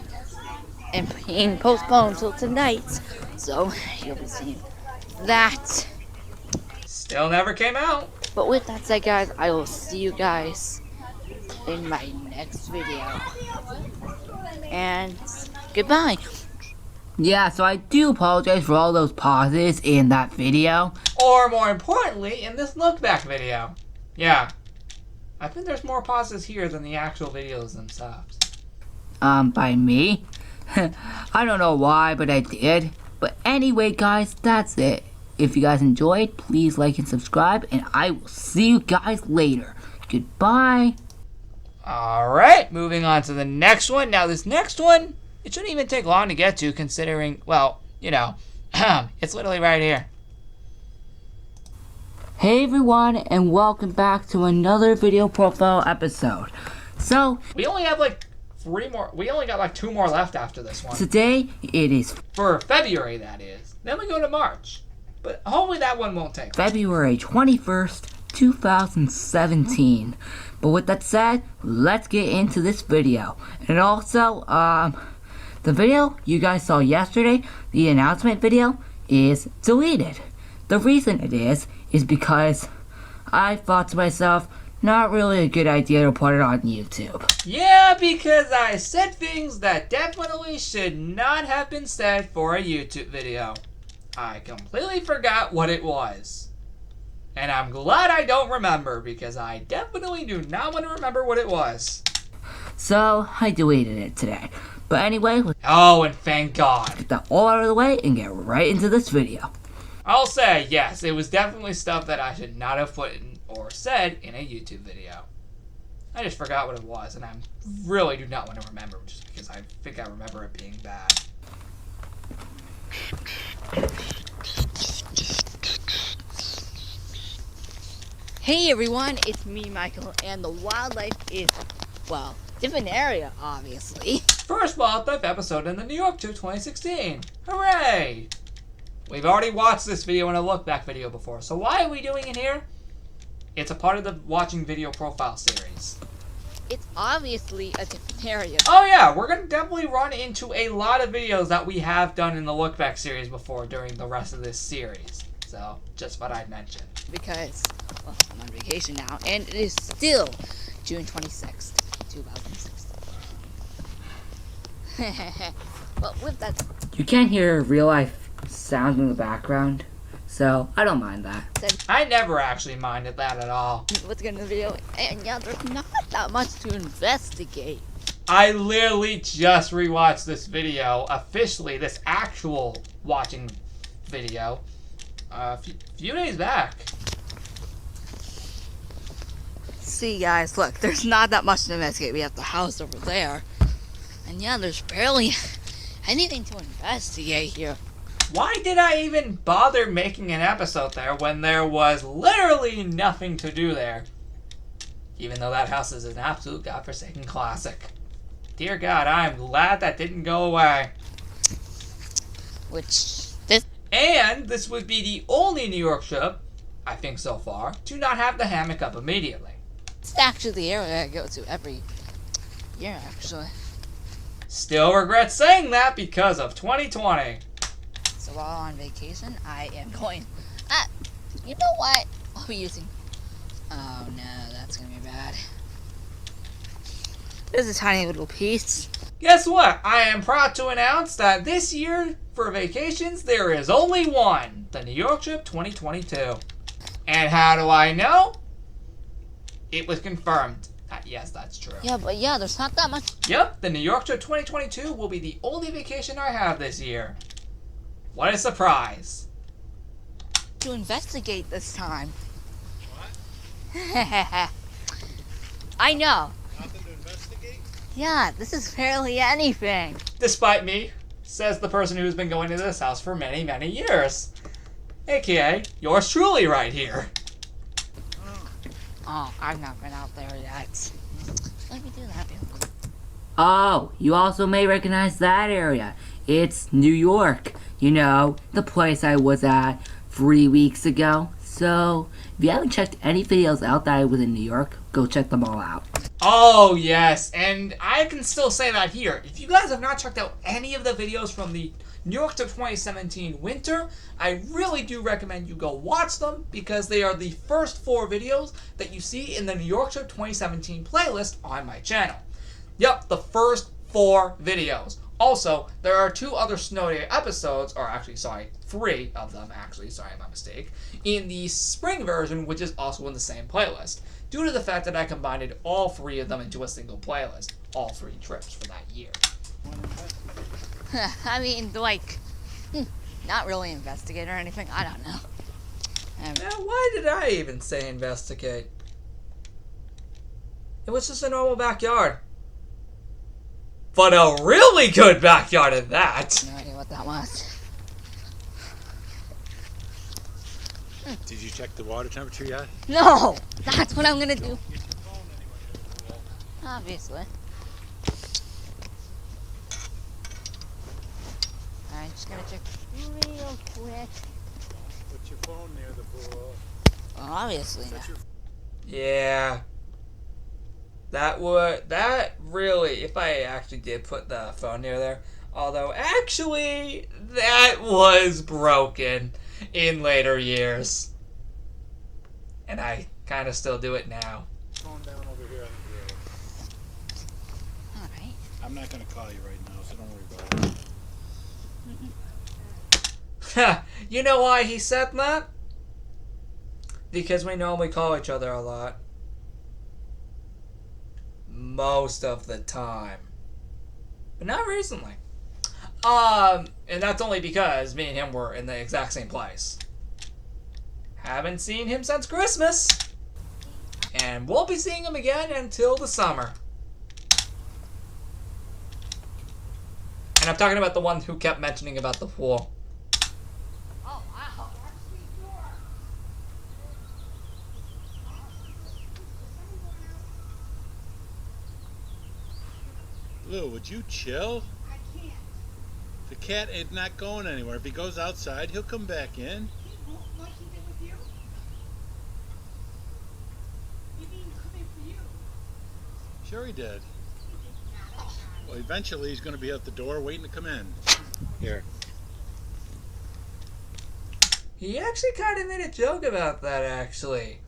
and being postponed until tonight. So, you'll be seeing that. Still never came out. But with that said, guys, I will see you guys in my next video. And goodbye. Yeah, so I do apologize for all those pauses in that video. Or more importantly, in this look back video. Yeah. I think there's more pauses here than the actual videos themselves. By me. I don't know why, but I did. But anyway, guys, that's it. If you guys enjoyed, please like and subscribe, and I will see you guys later. Goodbye. Alright, moving on to the next one. Now, this next one, it shouldn't even take long to get to, considering, well, you know, it's literally right here. Hey everyone, and welcome back to another video profile episode. So, We only have like 3 more, we only got like 2 more left after this one. today it is For February, that is. Then we go to March. But hopefully that one won't take long. February 21st, 2017. But with that said, let's get into this video. And also, the video you guys saw yesterday, the announcement video, is deleted. The reason it is because I thought to myself, not really a good idea to put it on YouTube. Yeah, because I said things that definitely should not have been said for a YouTube video. I completely forgot what it was. And I'm glad I don't remember, because I definitely do not want to remember what it was. So, I deleted it today. But anyway, let's Oh, and thank God. get that all out of the way and get right into this video. I'll say, yes, it was definitely stuff that I should not have put in or said in a YouTube video. I just forgot what it was, and I really do not want to remember, just because I think I remember it being bad. Hey everyone, it's me, Michael, and the wildlife is, well, different area, obviously. First wildlife episode in the New York 2 2016. Hooray! We've already watched this video in a look back video before, so why are we doing it here? It's a part of the watching video profile series. It's obviously a different area. Oh yeah, we're gonna definitely run into a lot of videos that we have done in the look back series before during the rest of this series. So, just what I mentioned. Because, well, I'm on vacation now, and it is still June 26th, 2016. Well, with that You can't hear real life sounds in the background, so I don't mind that. said, I never actually minded that at all. let's get into the video. And yeah, there's not that much to investigate. I literally just rewatched this video, officially, this actual watching video, a few days back. see, guys, look, there's not that much to investigate. We have the house over there. And yeah, there's barely anything to investigate here. Why did I even bother making an episode there when there was literally nothing to do there? Even though that house is an absolute godforsaken classic. Dear God, I'm glad that didn't go away. And this would be the only New York trip, I think so far, to not have the hammock up immediately. It's actually the area I go to every year, actually. Still regret saying that because of 2020. So while on vacation, I am going... you know what? I'll be using... Oh no, that's gonna be bad. There's a tiny little piece. Guess what? I am proud to announce that this year, for vacations, there is only one. The New York trip 2022. And how do I know? It was confirmed. Yes, that's true. Yeah, but yeah, there's not that much. Yep, the New York trip 2022 will be the only vacation I have this year. What a surprise. To investigate this time. What? I know. Nothing to investigate? Yeah, this is barely anything. Despite me, says the person who's been going to this house for many, many years. AKA, yours truly right here. Oh, I've not been out there yet. Let me do that real quick. Oh, you also may recognize that area. It's New York. You know, the place I was at 3 weeks ago. So, if you haven't checked any videos out that I was in New York, go check them all out. Oh, yes, and I can still say that here. If you guys have not checked out any of the videos from the New York Trip 2017 winter, I really do recommend you go watch them because they are the first 4 videos that you see in the New York Trip 2017 playlist on my channel. Yep, the first 4 videos. Also, there are 2 other Snow Day episodes, or actually, sorry, 3 of them, actually, sorry, my mistake, in the spring version, which is also in the same playlist, due to the fact that I combined all 3 of them into a single playlist, all 3 trips for that year. I mean, like, not really investigate or anything. I don't know. Now, why did I even say investigate? It was just a normal backyard. But a really good backyard at that. No idea what that was. Did you check the water temperature yet? No! That's what I'm gonna do. Obviously. I'm just gonna check real quick. Put your phone near the pool. Well, obviously not. Yeah. That really, if I actually did put the phone near there, although actually that was broken in later years. And I kind of still do it now. Phone down over here on the grill. Alright. I'm not going to call you right now, so don't worry about it. You know why he said that? Because we normally call each other a lot. Most of the time. But not recently. And that's only because me and him were in the exact same place. Haven't seen him since Christmas. And won't be seeing him again until the summer. And I'm talking about the one who kept mentioning about the pool. Oh, wow. Lou, would you chill? I can't. The cat is not going anywhere. If he goes outside, he'll come back in. He won't like he did with you. He didn't come in for you. Sure he did. Well, eventually he's going to be at the door waiting to come in. Here. He actually kind of made a joke about that, actually.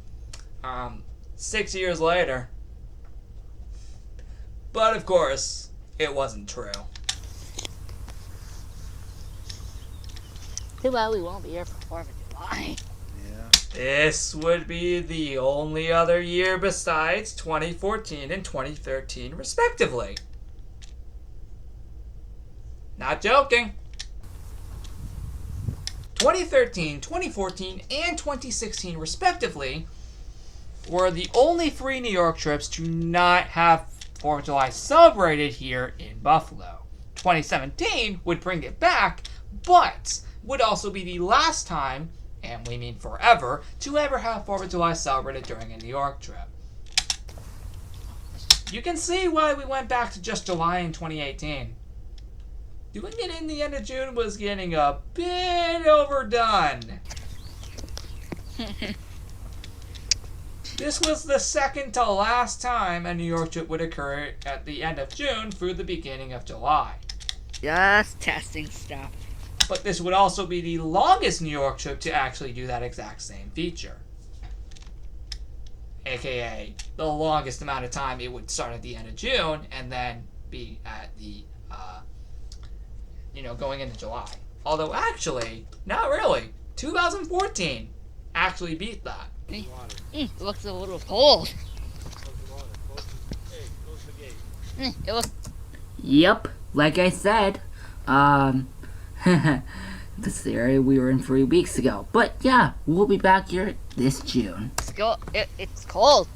6 years later. But, of course, it wasn't true. Too bad we won't be here for 4th of July. Yeah. This would be the only other year besides 2014 and 2013, respectively. Not joking. 2013, 2014, and 2016, respectively, were the only 3 New York trips to not have 4th of July celebrated here in Buffalo. 2017 would bring it back, but would also be the last time, and we mean forever, to ever have 4th of July celebrated during a New York trip. You can see why we went back to just July in 2018. Doing it in the end of June was getting a bit overdone. This was the second to last time a New York trip would occur at the end of June through the beginning of July. Just testing stuff. But this would also be the longest New York trip to actually do that exact same feature. AKA, the longest amount of time it would start at the end of June and then be at the, going into July. Although actually, not really. 2014 actually beat that. It looks a little cold. It looks. Yep, like I said, this area we were in 3 weeks ago. But yeah, we'll be back here this June. It's cold.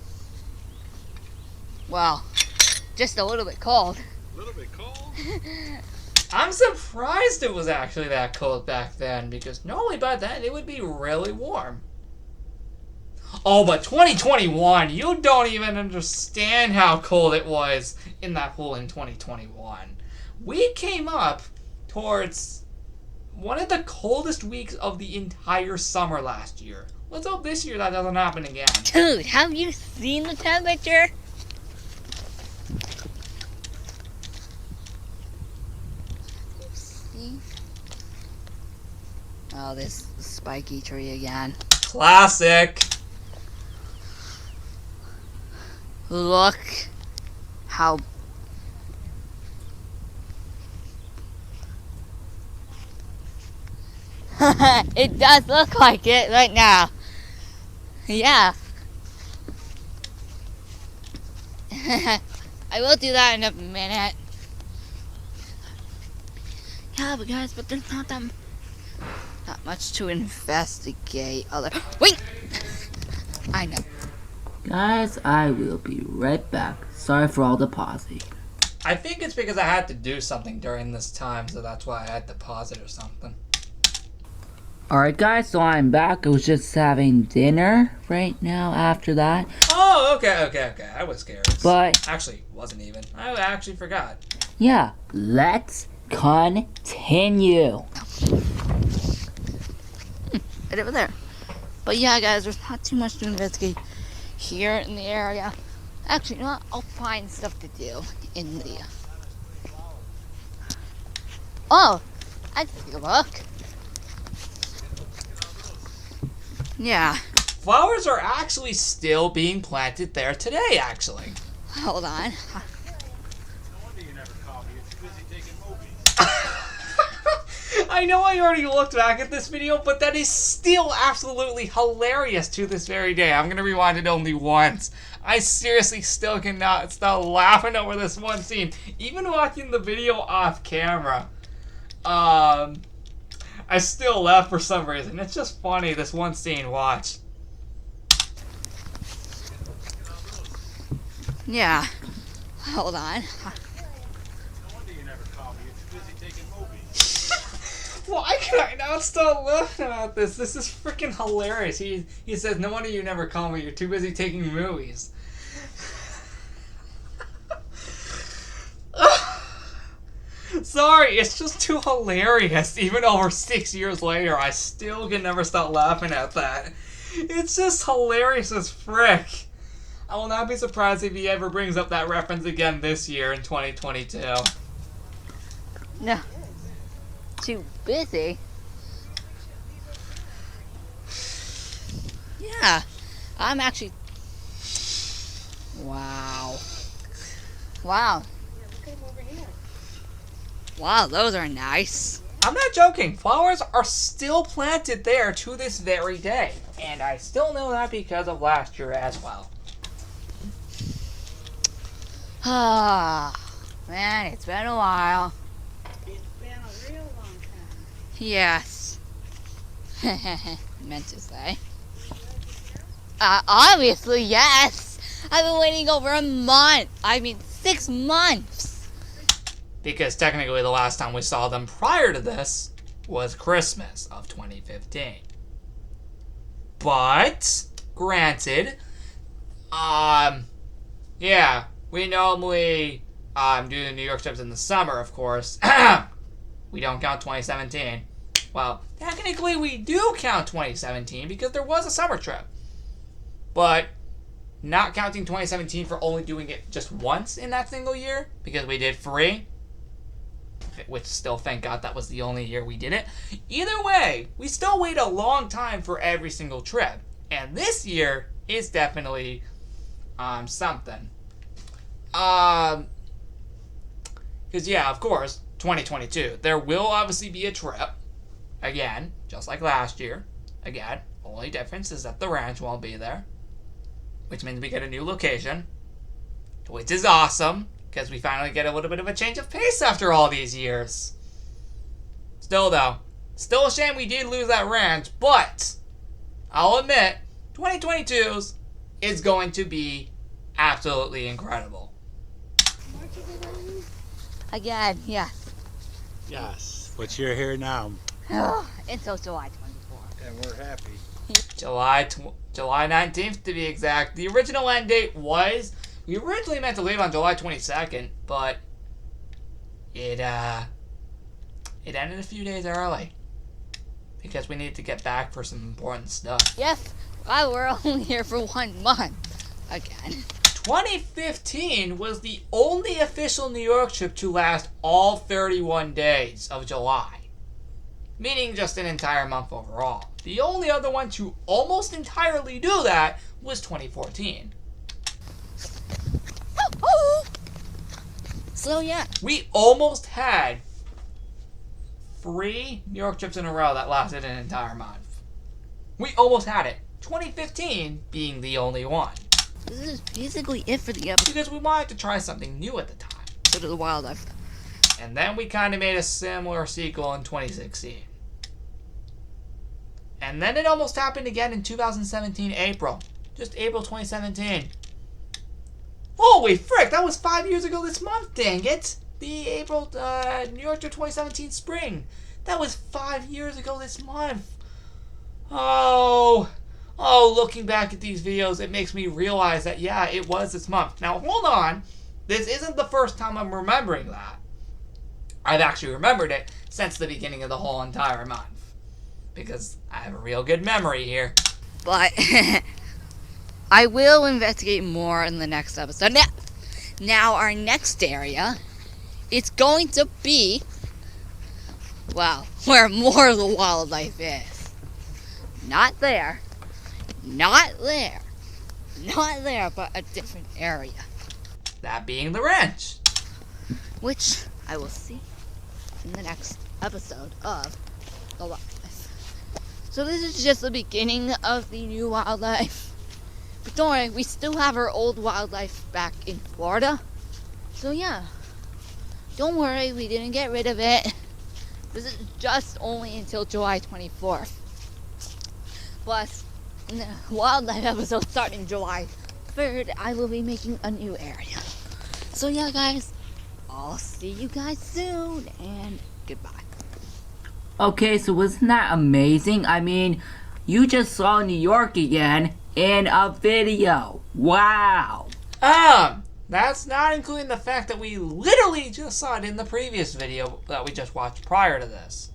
Well, just a little bit cold. A little bit cold? I'm surprised it was actually that cold back then, because normally by then it would be really warm. Oh, but 2021, you don't even understand how cold it was in that pool in 2021. We came up towards one of the coldest weeks of the entire summer last year. Let's hope this year that doesn't happen again. Dude, have you seen the temperature? See? Oh, this spiky tree again. Classic. Look how it does look like it right now. Yeah. I will do that in a minute. Yeah, but guys, there's not that much to investigate. Wait! I know. Guys, I will be right back. Sorry for all the pausing. I think it's because I had to do something during this time, so that's why I had to pause it or something. Alright guys, so I'm back. I was just having dinner right now after that. Oh, okay. I was scared. But Actually, wasn't even. I actually forgot. yeah, let's continue. Right over there. But yeah, guys, there's not too much to investigate here in the area. Actually, you know what? I'll find stuff to do in the... Oh! I'd take a look. Yeah. Flowers are actually still being planted there today, actually. Hold on. No wonder you never call me. You're too busy taking movies. I know I already looked back at this video, but that is still absolutely hilarious to this very day. I'm going to rewind it only once. I seriously still cannot stop laughing over this one scene. Even watching the video off camera. I still laugh for some reason. It's just funny, this one scene. Watch. Yeah. Hold on. No wonder you never call me. You're too busy taking movies. Why can I not stop laughing about this? This is freaking hilarious. He says, no wonder you never call me. You're too busy taking movies. Sorry, it's just too hilarious. Even over 6 years later, I still can never stop laughing at that. It's just hilarious as frick. I will not be surprised if he ever brings up that reference again this year in 2022. No. Too busy? Yeah. I'm actually... Wow. Wow. Wow, those are nice. I'm not joking. Flowers are still planted there to this very day. And I still know that because of last year as well. Ah, man, it's been a while. It's been a real long time. Yes. Meant to say. Obviously, yes. I've been waiting over a month. 6 months. Because technically the last time we saw them prior to this was Christmas of 2015. But, granted, yeah, we normally do the New York trips in the summer, of course. We don't count 2017. Well, technically we do count 2017 because there was a summer trip. But not counting 2017 for only doing it just once in that single year, because we did 3, which still, thank God, that was the only year we did it. Either way, we still wait a long time for every single trip. And this year is definitely something. Because, yeah, of course, 2022, there will obviously be a trip. Again, just like last year. Again, only difference is that the ranch won't be there. Which means we get a new location. Which is awesome, because we finally get a little bit of a change of pace after all these years. Still, though, still a shame we did lose that ranch, but I'll admit, 2022's is going to be absolutely incredible. Again, yes. Yes, but you're here now, Until July 24th. and we're happy. July 19th to be exact. The original end date was, we originally meant to leave on July 22nd, but it ended a few days early because we needed to get back for some important stuff. Yes, well, we're only here for 1 month. Again. 2015 was the only official New York trip to last all 31 days of July. Meaning just an entire month overall. The only other one to almost entirely do that was 2014. So yeah. We almost had 3 New York trips in a row that lasted an entire month. We almost had it. 2015 being the only one. This is basically it for the episode Because we wanted to try something new at the time. of the wildlife. And then we kind of made a similar sequel in 2016. And then it almost happened again in 2017 April. Just April 2017. Holy frick, that was 5 years ago this month, dang it! The April, New York trip 2017 spring. That was 5 years ago this month. Oh, looking back at these videos, it makes me realize that, yeah, it was this month. Now, hold on. This isn't the first time I'm remembering that. I've actually remembered it since the beginning of the whole entire month. Because I have a real good memory here. But I will investigate more in the next episode. Now our next area, it's going to be, well, where more of the wildlife is. Not there. Not there. Not there, but a different area. That being the ranch. Which I will see in the next episode of The Wildlife. So this is just the beginning of the new wildlife. But don't worry, we still have our old wildlife back in Florida. So yeah, don't worry, we didn't get rid of it. This is just only until July 24th. Plus, in the wildlife episode starting July 3rd, I will be making a new area. So yeah, guys, I'll see you guys soon, and goodbye. Okay, so wasn't that amazing? I mean, you just saw New York again in a video. Wow. That's not including the fact that we literally just saw it in the previous video that we just watched prior to this.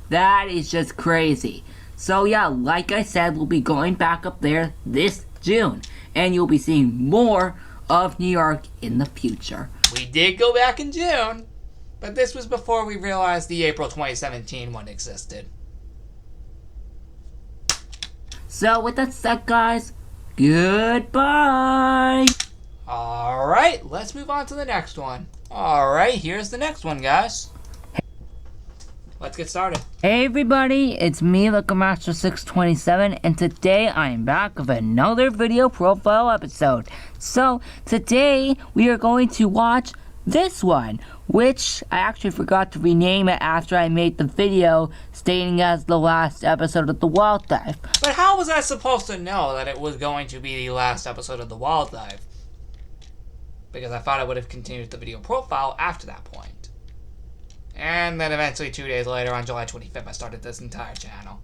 That is just crazy. So yeah, like I said, we'll be going back up there this June. And you'll be seeing more of New York in the future. We did go back in June, but this was before we realized the April 2017 one existed. So with that said, guys, goodbye. Alright, let's move on to the next one. Alright, here's the next one, guys. Let's get started. Hey everybody, it's me, LuckyMaster627, and today I am back with another video profile episode. So, today we are going to watch this one, which I actually forgot to rename it after I made the video stating as the last episode of the Wild Dive. But how was I supposed to know that it was going to be the last episode of the Wild Dive? Because I thought I would have continued the video profile after that point. And then eventually 2 days later, on July 25th, I started this entire channel.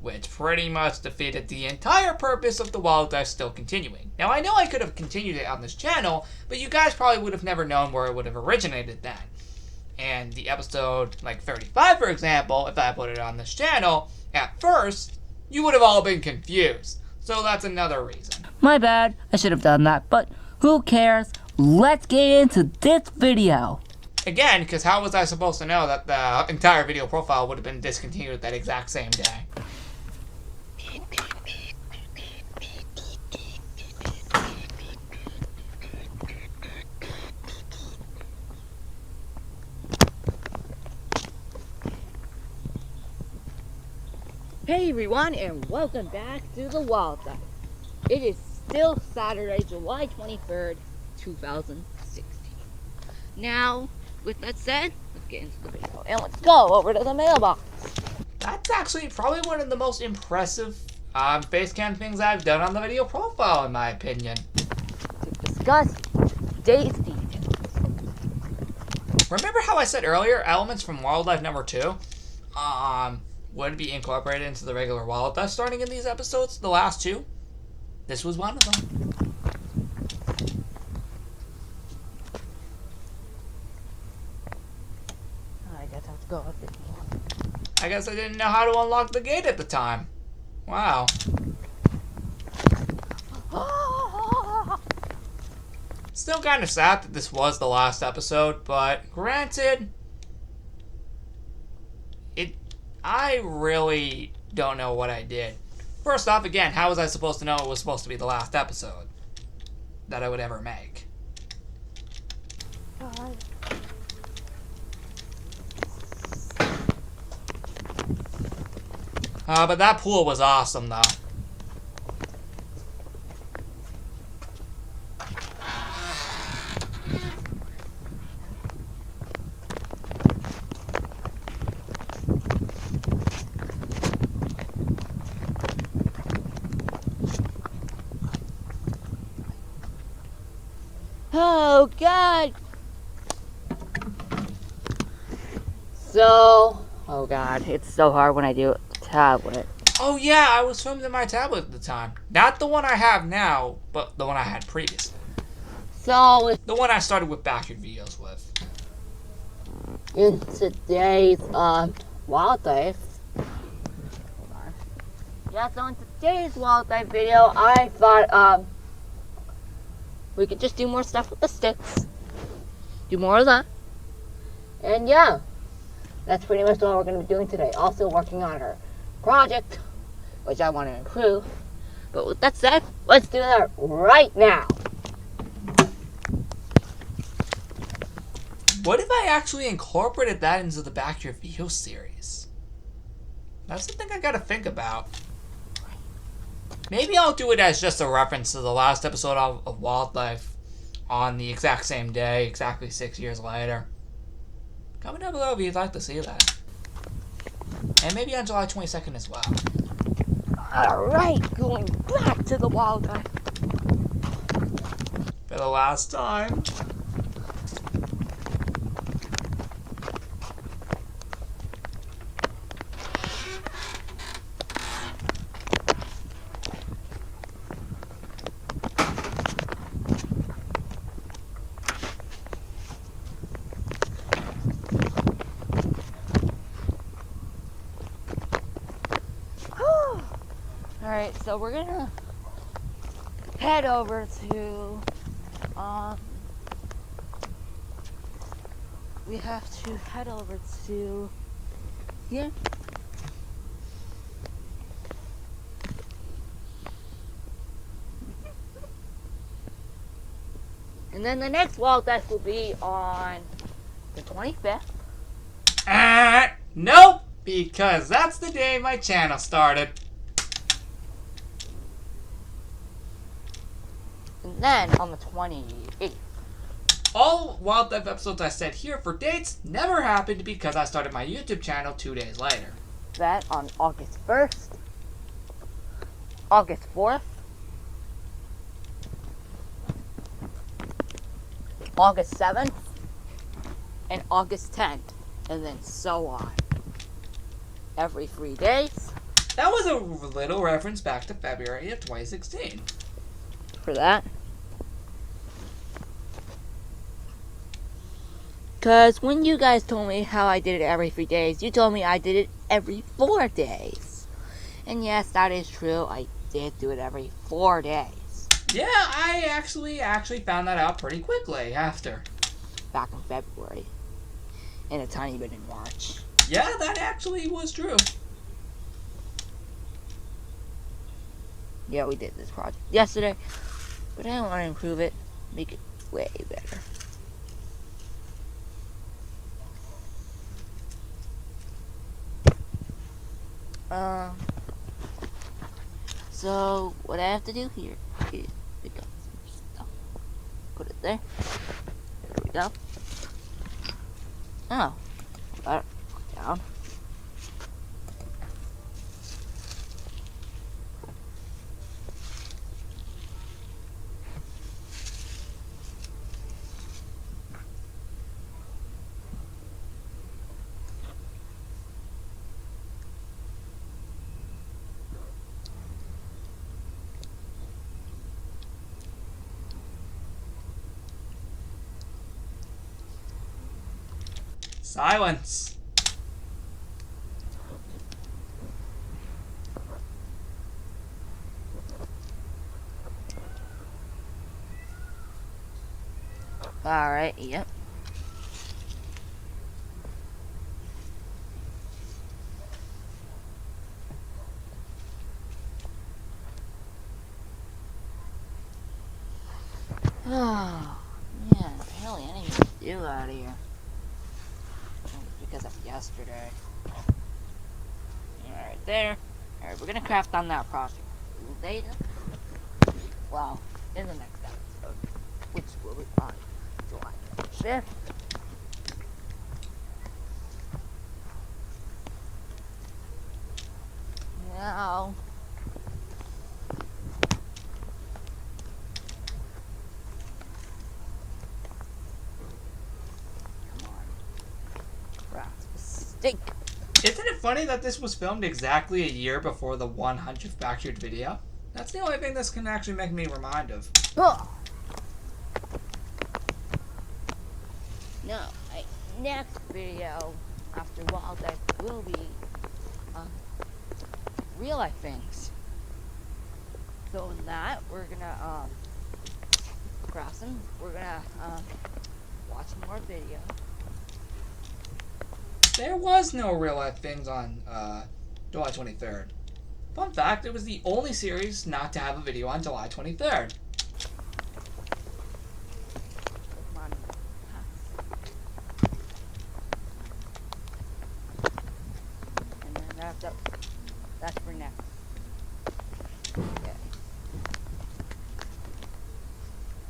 Which pretty much defeated the entire purpose of the Wild Dive still continuing. Now, I know I could have continued it on this channel, but you guys probably would have never known where it would have originated then. And the episode, like 35, for example, if I put it on this channel, at first, you would have all been confused. So that's another reason. My bad, I should have done that, but who cares? Let's get into this video. Again, because how was I supposed to know that the entire video profile would have been discontinued that exact same day? Hey everyone, and welcome back to the Wild Dive. It is still Saturday, July 23rd, 2016. Now, with that said, let's get into the video and let's go over to the mailbox. That's actually probably one of the most impressive face cam things I've done on the video profile, in my opinion. To discuss today's details. Remember how I said earlier, elements from Wild Dive number 2 would be incorporated into the regular Wild Dive starting in these episodes, the last two? This was one of them. I guess I have to go with it. I guess I didn't know how to unlock the gate at the time. Wow. Still kind of sad that this was the last episode, but granted, I really don't know what I did. First off, again, how was I supposed to know it was supposed to be the last episode that I would ever make? But that pool was awesome, though. Oh God! Oh God, it's so hard when I do it with the tablet. Oh yeah, I was filming my tablet at the time. Not the one I have now, but the one I had previously. So, The one I started with backyard videos with. in today's Wild Dive. Yeah, so in today's Wild Dive video, I thought we could just do more stuff with the sticks. Do more of that. And yeah, that's pretty much what we're going to be doing today. Also working on our project, which I want to improve. But with that said, let's do that right now. What if I actually incorporated that into the backyard video series? That's something I gotta think about. Maybe I'll do it as just a reference to the last episode of Wild Dive on the exact same day, exactly 6 years later. Comment down below if you'd like to see that. And maybe on July 22nd as well. Alright, going back to the Wild Dive. For the last time. Alright, so we're gonna head over to, we have to head over to here. And then the next Wild Dive will be on the 25th. Nope, because that's the day my channel started. And then on the 28th. wildlife episodes I said here for dates never happened because I started my YouTube channel 2 days later. That on August 1st, August 4th, August 7th, and August 10th, and then so on. Every 3 days. That was a little reference back to February of 2016. For that. Because when you guys told me how I did it every 3 days, you told me I did it every 4 days. And yes, that is true. I did do it every 4 days. Yeah, I actually found that out pretty quickly after. Back in February. And a tiny bit in March. Yeah, that actually was true. Yeah, we did this project yesterday. But I want to improve it. Make it way better. So what I have to do here is pick up some stuff. Put it there. There we go. Oh. Put it down. Silence. Alright, yep. Oh, man, apparently I didn't even do out here. Because of yesterday. Right there. Alright, we're gonna craft on that project later. Well, in the next episode, which will be on July 5th. Now, come on, craft a stick. Isn't it funny that this was filmed exactly a year before the 100th Backstreet video? That's the only thing this can actually make me remind of. Oh. No, my next video after wildlife will be real life things. So in that, we're gonna craft some. We're gonna watch more video. There was no real life things on July 23rd. Fun fact, it was the only series not to have a video on July 23rd. Come on. And then that's for next. Okay.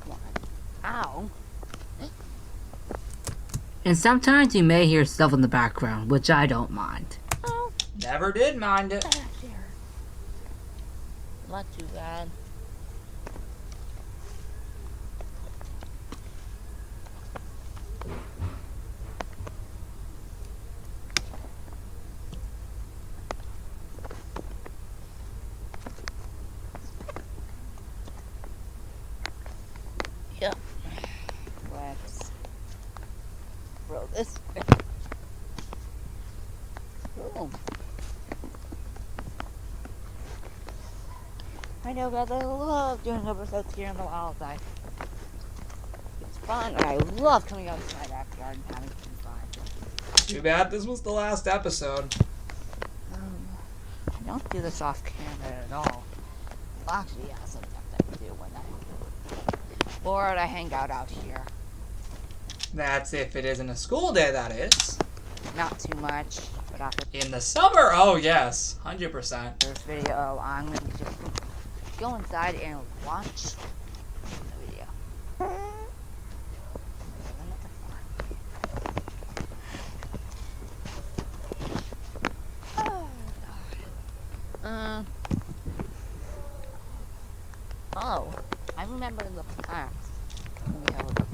Come on. Ow. And sometimes you may hear stuff in the background, which I don't mind. Oh. Never did mind it. Not too bad. Yep. Let's throw this. Boom. I know, guys, I love doing episodes here in the wildlife. It's fun, and I love coming out to my backyard and having some fun. Too bad this was the last episode. I don't do this off camera at all. Well, actually, yeah, sometimes I do when I'm bored. I hang out here. That's if it isn't a school day, that is. Not too much, but after In the summer, oh yes, 100%. this video, I'm gonna just go inside and watch the video. remember in the past, when we held it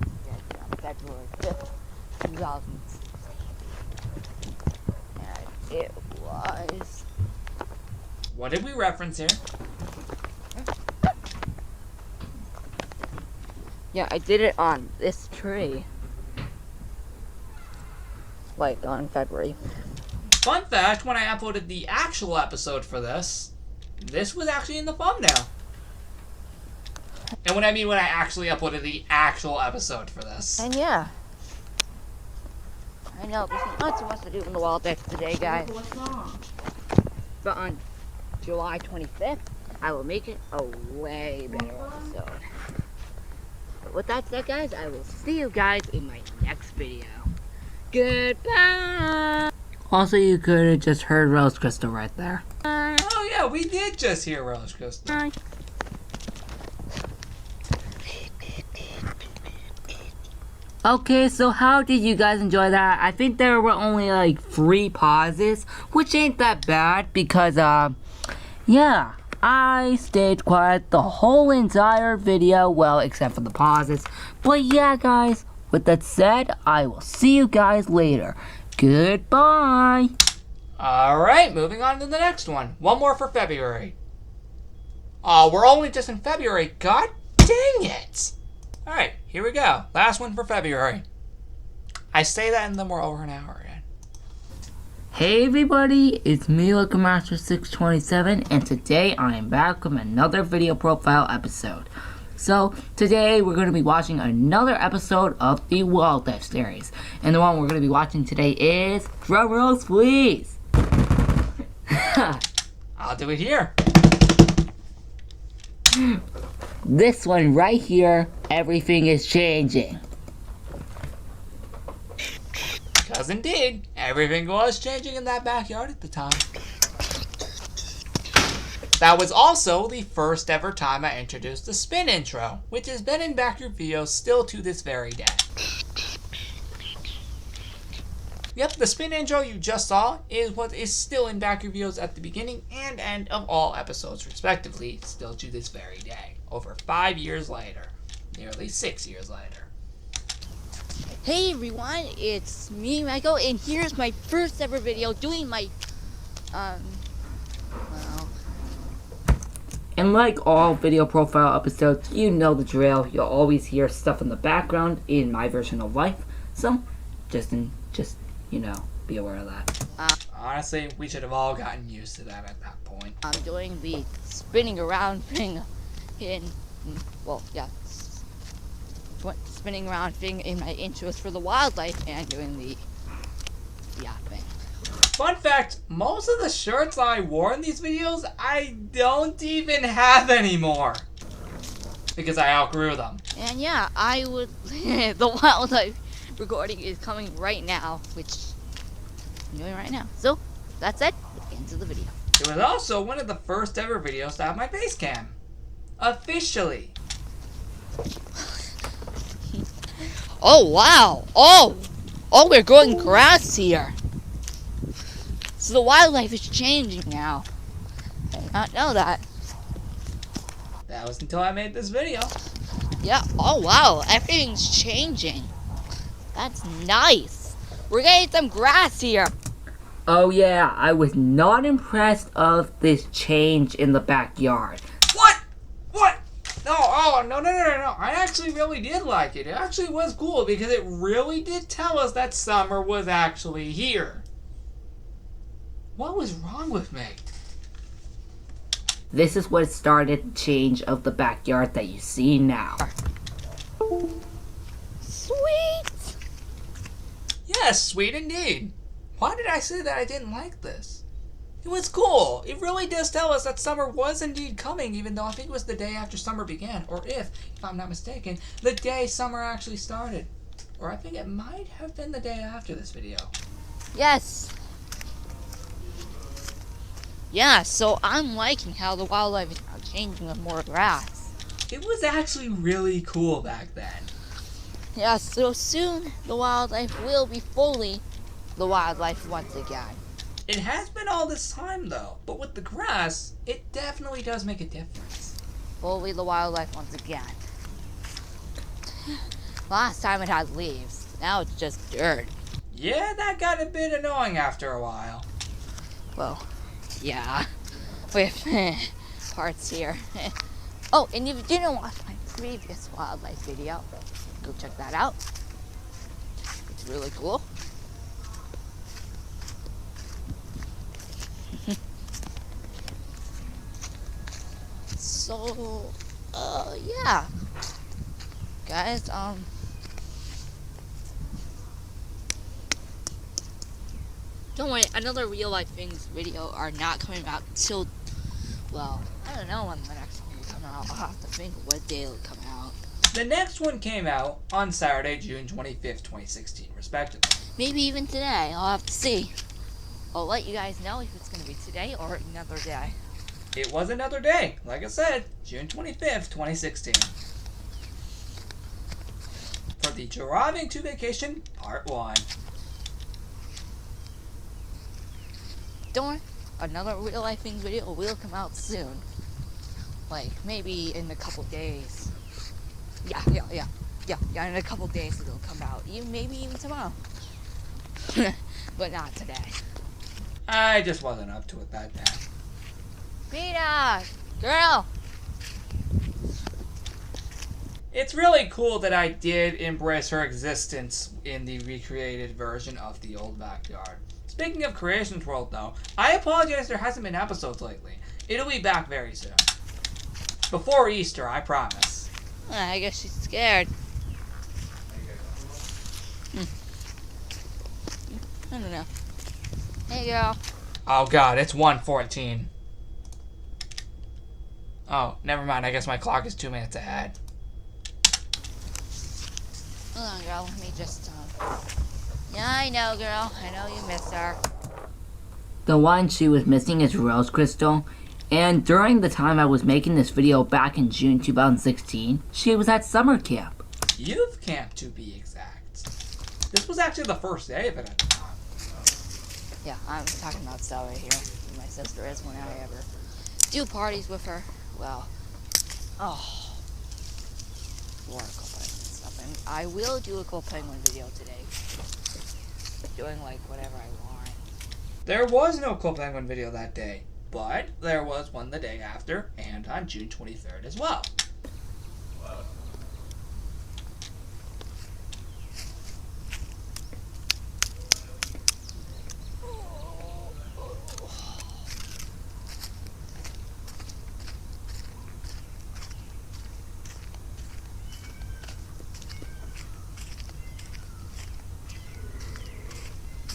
on February 5th, 2000. And it was... What did we reference here? Yeah, I did it on this tree. Like, on February. Fun fact, when I uploaded the actual episode for this was actually in the thumbnail. And what I mean when I actually uploaded the actual episode for this. And yeah. I know, there's not too much to do in the wild deck today, guys. What's wrong? But on July 25th, I will make it a way better episode. But with that said, guys, I will see you guys in my next video. Goodbye! Also, you could have just heard Rose Crystal right there. Oh yeah, we did just hear Rose Crystal. Bye. Okay, so how did you guys enjoy that? I think there were only like 3 pauses, which ain't that bad because, yeah, I stayed quiet the whole entire video, well, except for the pauses. But yeah, guys, with that said, I will see you guys later. Goodbye! Alright, moving on to the next one. One more for February. We're only just in February. God dang it! Alright, here we go. Last one for February. I say that and then we're over an hour in. Hey everybody, it's me, LuckyMaster627, and today I am back with another video profile episode. So, today we're going to be watching another episode of the Wildlife series. And the one we're going to be watching today is... Drum rolls, please! I'll do it here. This one right here, everything is changing. Because indeed, everything was changing in that backyard at the time. That was also the first ever time I introduced the spin intro, which has been in backyard videos still to this very day. Yep, the spin intro you just saw is what is still in backyard videos at the beginning and end of all episodes respectively, still to this very day. Over 5 years later. Nearly 6 years later. Hey everyone, it's me, Michael, and here's my first ever video doing my, well... And like all video profile episodes, you know the drill. You'll always hear stuff in the background in my version of life. So, just you know, be aware of that. Honestly, we should have all gotten used to that at that point. I'm doing the spinning around thing in, well, yeah, spinning around thing in my intros for the wildlife and doing the, yeah, thing. Fun fact, most of the shirts I wore in these videos, I don't even have anymore. Because I outgrew them. And yeah, I would, the wildlife recording is coming right now, which I'm doing right now. So, that's it, into the video. It was also one of the first ever videos to have my face cam. Officially. Oh wow! Oh, we're growing grass here. So the wildlife is changing now. I did not know that. That was until I made this video. Yeah. Oh wow! Everything's changing. That's nice. We're getting some grass here. Oh yeah, I was not impressed of this change in the backyard. What? No, no. I actually really did like it. It actually was cool because it really did tell us that summer was actually here. What was wrong with me? This is what started the change of the backyard that you see now. Sweet. Yes, sweet indeed. Why did I say that I didn't like this? It was cool. It really does tell us that summer was indeed coming, even though I think it was the day after summer began, or if I'm not mistaken, the day summer actually started. Or I think it might have been the day after this video. Yes. Yeah, so I'm liking how the wildlife is now changing with more grass. It was actually really cool back then. Yeah, so soon the wildlife will be fully the wildlife once again. It has been all this time though, but with the grass, it definitely does make a difference. Fully the wildlife once again. Last time it had leaves. Now it's just dirt. Yeah, that got a bit annoying after a while. Well, yeah. With parts here. Oh, and if you didn't watch my previous wildlife video, go check that out. It's really cool. So, yeah. Guys, don't worry, another real life things video are not coming out till, well, I don't know when the next one will come out. I'll have to think what day it'll come out. The next one came out on Saturday, June 25th, 2016, respectively. Maybe even today. I'll have to see. I'll let you guys know if it's going to be today or another day. It was another day, like I said, June 25th, 2016. For the Driving to Vacation Part 1. Don't worry, another real life things video will come out soon. Like, maybe in a couple days. Yeah, in a couple days it'll come out. Maybe even tomorrow. But not today. I just wasn't up to it that day. Rita! Girl! It's really cool that I did embrace her existence in the recreated version of the old backyard. Speaking of Creations World, though, I apologize there hasn't been episodes lately. It'll be back very soon. Before Easter, I promise. I guess she's scared. I don't know. Hey, girl. Oh god, it's 1:14. Oh, never mind. I guess my clock is 2 minutes ahead. Hold on, girl. Let me just, Yeah, I know, girl. I know you miss her. The one she was missing is Rose Crystal, and during the time I was making this video back in June 2016, she was at summer camp. Youth camp, to be exact. This was actually the first day of it at the time. Yeah, I'm talking about Stella right here. My sister is when I ever do parties with her. Well, or a Cool Penguin stuff. And I will do a Cool Penguin video today. Doing like whatever I want. There was no Cool Penguin video that day, but there was one the day after, and on June 23rd as well.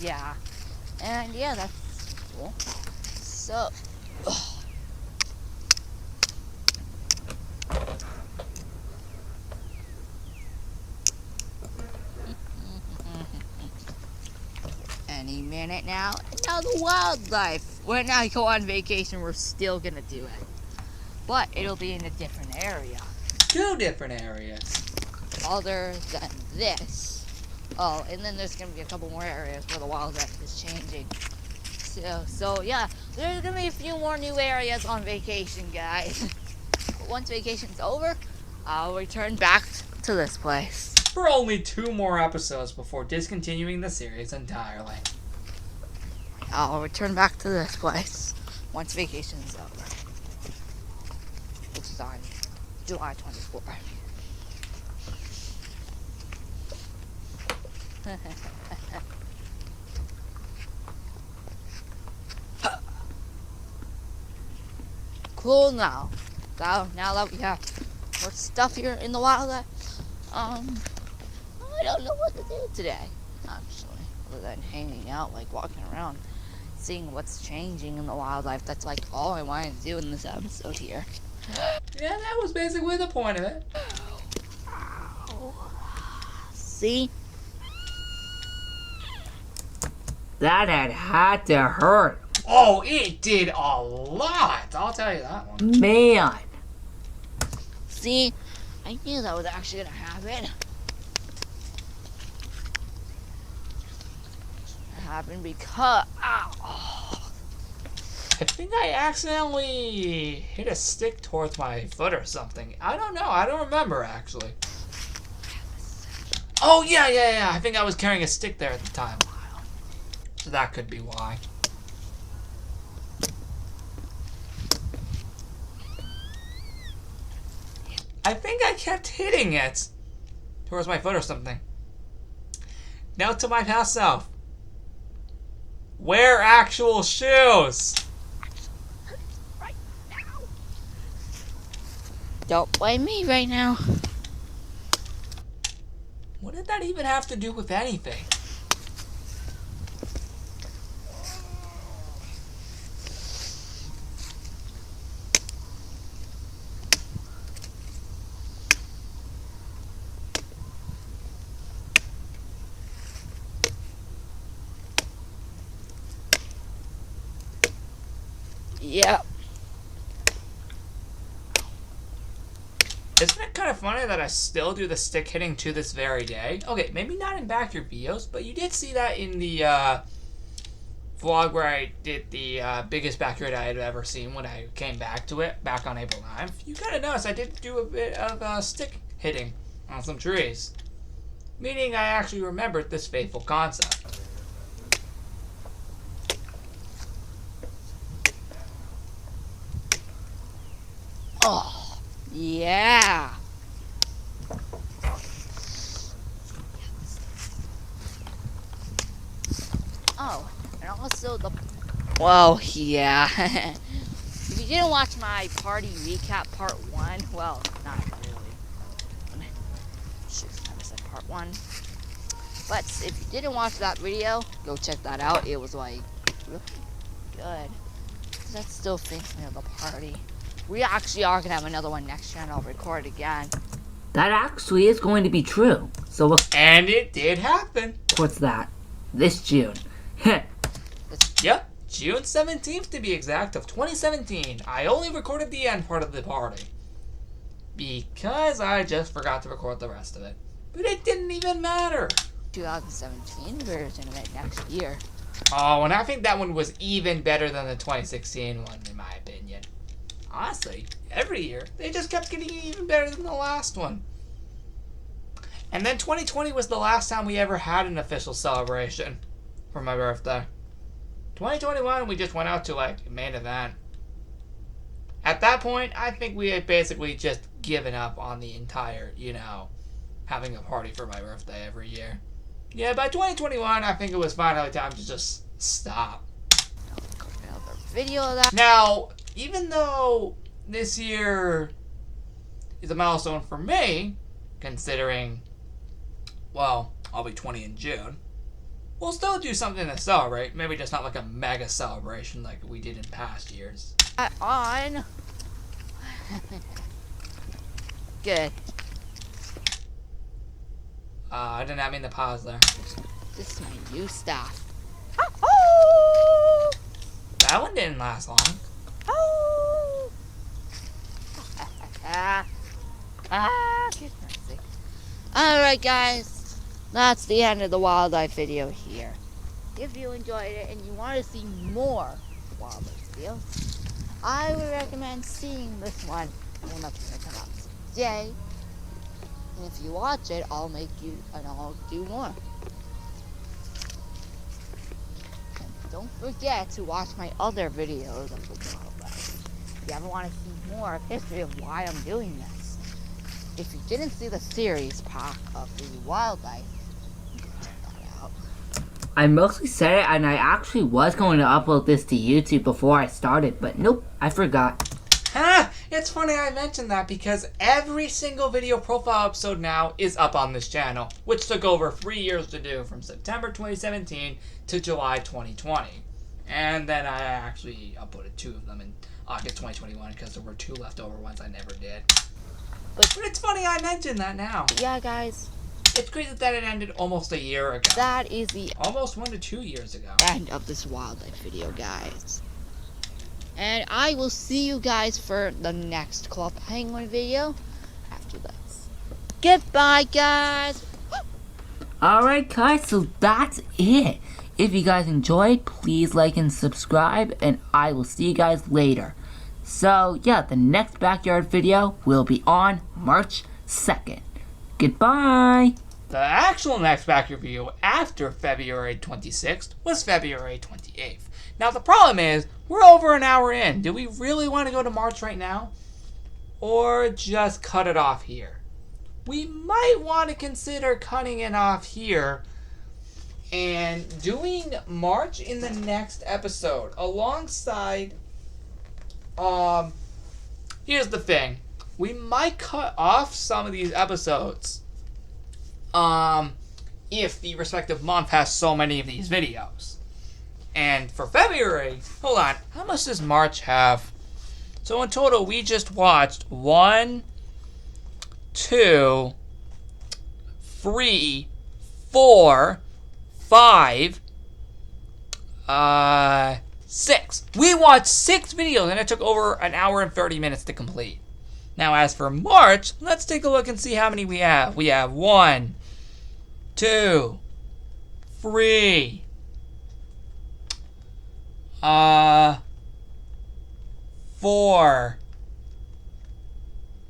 Yeah. And yeah, that's cool. So, any minute now. Now the wildlife. When I go on vacation, we're still gonna do it. But it'll be in a different area. 2 different areas. Other than this. Oh, and then there's gonna be a couple more areas where the wildlife is changing. So yeah, there's gonna be a few more new areas on vacation, guys. But once vacation's over, I'll return back to this place. For only 2 more episodes before discontinuing the series entirely. I'll return back to this place once vacation's over. Which is on July 24th. Cool now. So now that we have more stuff here in the wildlife, I don't know what to do today, actually, other than hanging out, like walking around, seeing what's changing in the wildlife. That's like all I wanted to do in this episode here. Yeah, that was basically the point of it. See? That had to hurt. Oh, it did a lot. I'll tell you that one. Man. See? I knew that was actually gonna happen. It happened because... Ow. I think I accidentally hit a stick towards my foot or something. I don't know. I don't remember, actually. Oh, yeah. I think I was carrying a stick there at the time. So that could be why. I think I kept hitting it towards my foot or something. Now to my past self. Wear actual shoes. Don't blame me right now. What did that even have to do with anything? Yep. Isn't it kind of funny that I still do the stick hitting to this very day? Okay, maybe not in backyard videos, but you did see that in the vlog where I did the biggest backyard I had ever seen when I came back to it, back on April 9th. You kind of noticed I did do a bit of stick hitting on some trees. Meaning I actually remembered this faithful concept. Oh, yeah. Oh, and also the... Well, yeah. If you didn't watch my party recap part 1, well, not really. Shoot, I said part 1. But if you didn't watch that video, go check that out. It was like really good. That still thinks me of the party. We actually are gonna have another one next year, and I'll record again. That actually is going to be true. So look, And it did happen. what's that? This June. Yep, June 17th to be exact of 2017. I only recorded the end part of the party. Because I just forgot to record the rest of it. But it didn't even matter. 2017 version of it next year. Oh, and I think that one was even better than the 2016 one, in my opinion. Honestly, every year, they just kept getting even better than the last one. And then 2020 was the last time we ever had an official celebration for my birthday. 2021, we just went out to, like, a main event. At that point, I think we had basically just given up on the entire, having a party for my birthday every year. Yeah, by 2021, I think it was finally time to just stop. I'll record another video of that. Now, even though this year is a milestone for me, considering, well, I'll be 20 in June, we'll still do something to celebrate. Maybe just not like a mega celebration like we did in past years. On. Good. I did not mean to pause there. This is my new staff. That one didn't last long. Alright guys, that's the end of the wildlife video here. If you enjoyed it and you want to see more wildlife videos, I would recommend seeing this one when it's going to come out today. And if you watch it, I'll do more. And don't forget to watch my other videos of the wildlife. If you ever want to see more of history of why I'm doing this. If you didn't see the series pack of the wildlife, you can check that out. I mostly said it, and I actually was going to upload this to YouTube before I started, but nope, I forgot. Huh? It's funny I mentioned that because every single video profile episode now is up on this channel, which took over 3 years to do from September 2017 to July 2020. And then I actually uploaded 2 of them in August 2021 because there were 2 leftover ones I never did. But it's funny I mentioned that now. Yeah, guys, It's crazy that it ended almost a year ago. that is the Almost 1 to 2 years ago. end of this wildlife video, guys. And I will see you guys for the next Club Penguin video after this. Goodbye, guys. Alright guys, so that's it. If you guys enjoyed, please like and subscribe, and I will see you guys later. So yeah, the next backyard video will be on March 2nd. Goodbye! The actual next back review after February 26th was February 28th. Now the problem is, we're over an hour in. Do we really want to go to March right now? Or just cut it off here? We might want to consider cutting it off here and doing March in the next episode alongside, here's the thing. We might cut off some of these episodes if the respective month has so many of these videos. And for February, hold on, how much does March have? So in total, we just watched 1, 2, 3, 4, 5, 6. We watched 6 videos and it took over an hour and 30 minutes to complete. Now as for March, let's take a look and see how many we have. We have 1, 2, 3, 4.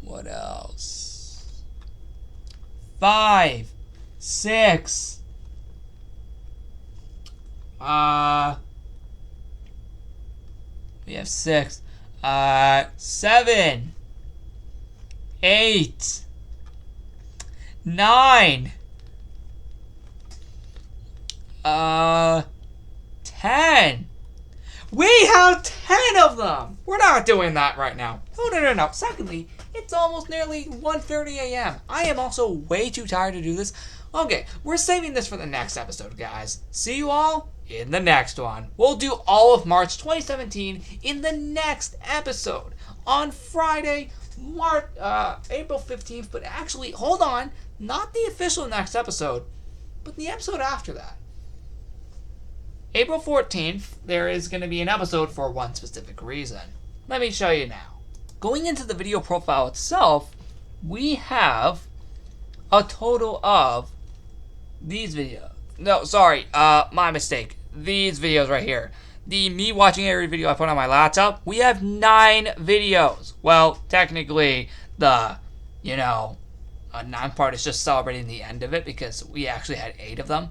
What else? 5, 6. We have 6. 7, 8, 9. 10. We have 10 of them! We're not doing that right now. No. Secondly, it's almost nearly 1:30 a.m. I am also way too tired to do this. Okay, we're saving this for the next episode, guys. See you all in the next one. We'll do all of March 2017 in the next episode on Friday, April 15th. But actually, hold on, not the official next episode, but the episode after that. April 14th, there is going to be an episode for one specific reason. Let me show you now. Going into the video profile itself, we have a total of these videos. No, sorry, my mistake. These videos right here. The me watching every video I put on my laptop, we have 9 videos. Well, technically, the, 9 part is just celebrating the end of it because we actually had 8 of them.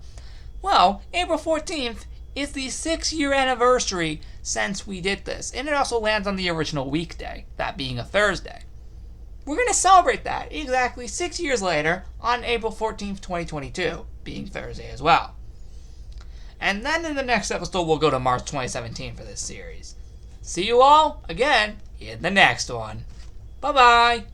Well, April 14th is the 6-year anniversary since we did this, and it also lands on the original weekday, that being a Thursday. We're going to celebrate that exactly 6 years later on April 14th, 2022, being Thursday as well. And then in the next episode, we'll go to March 2017 for this series. See you all again in the next one. Bye-bye.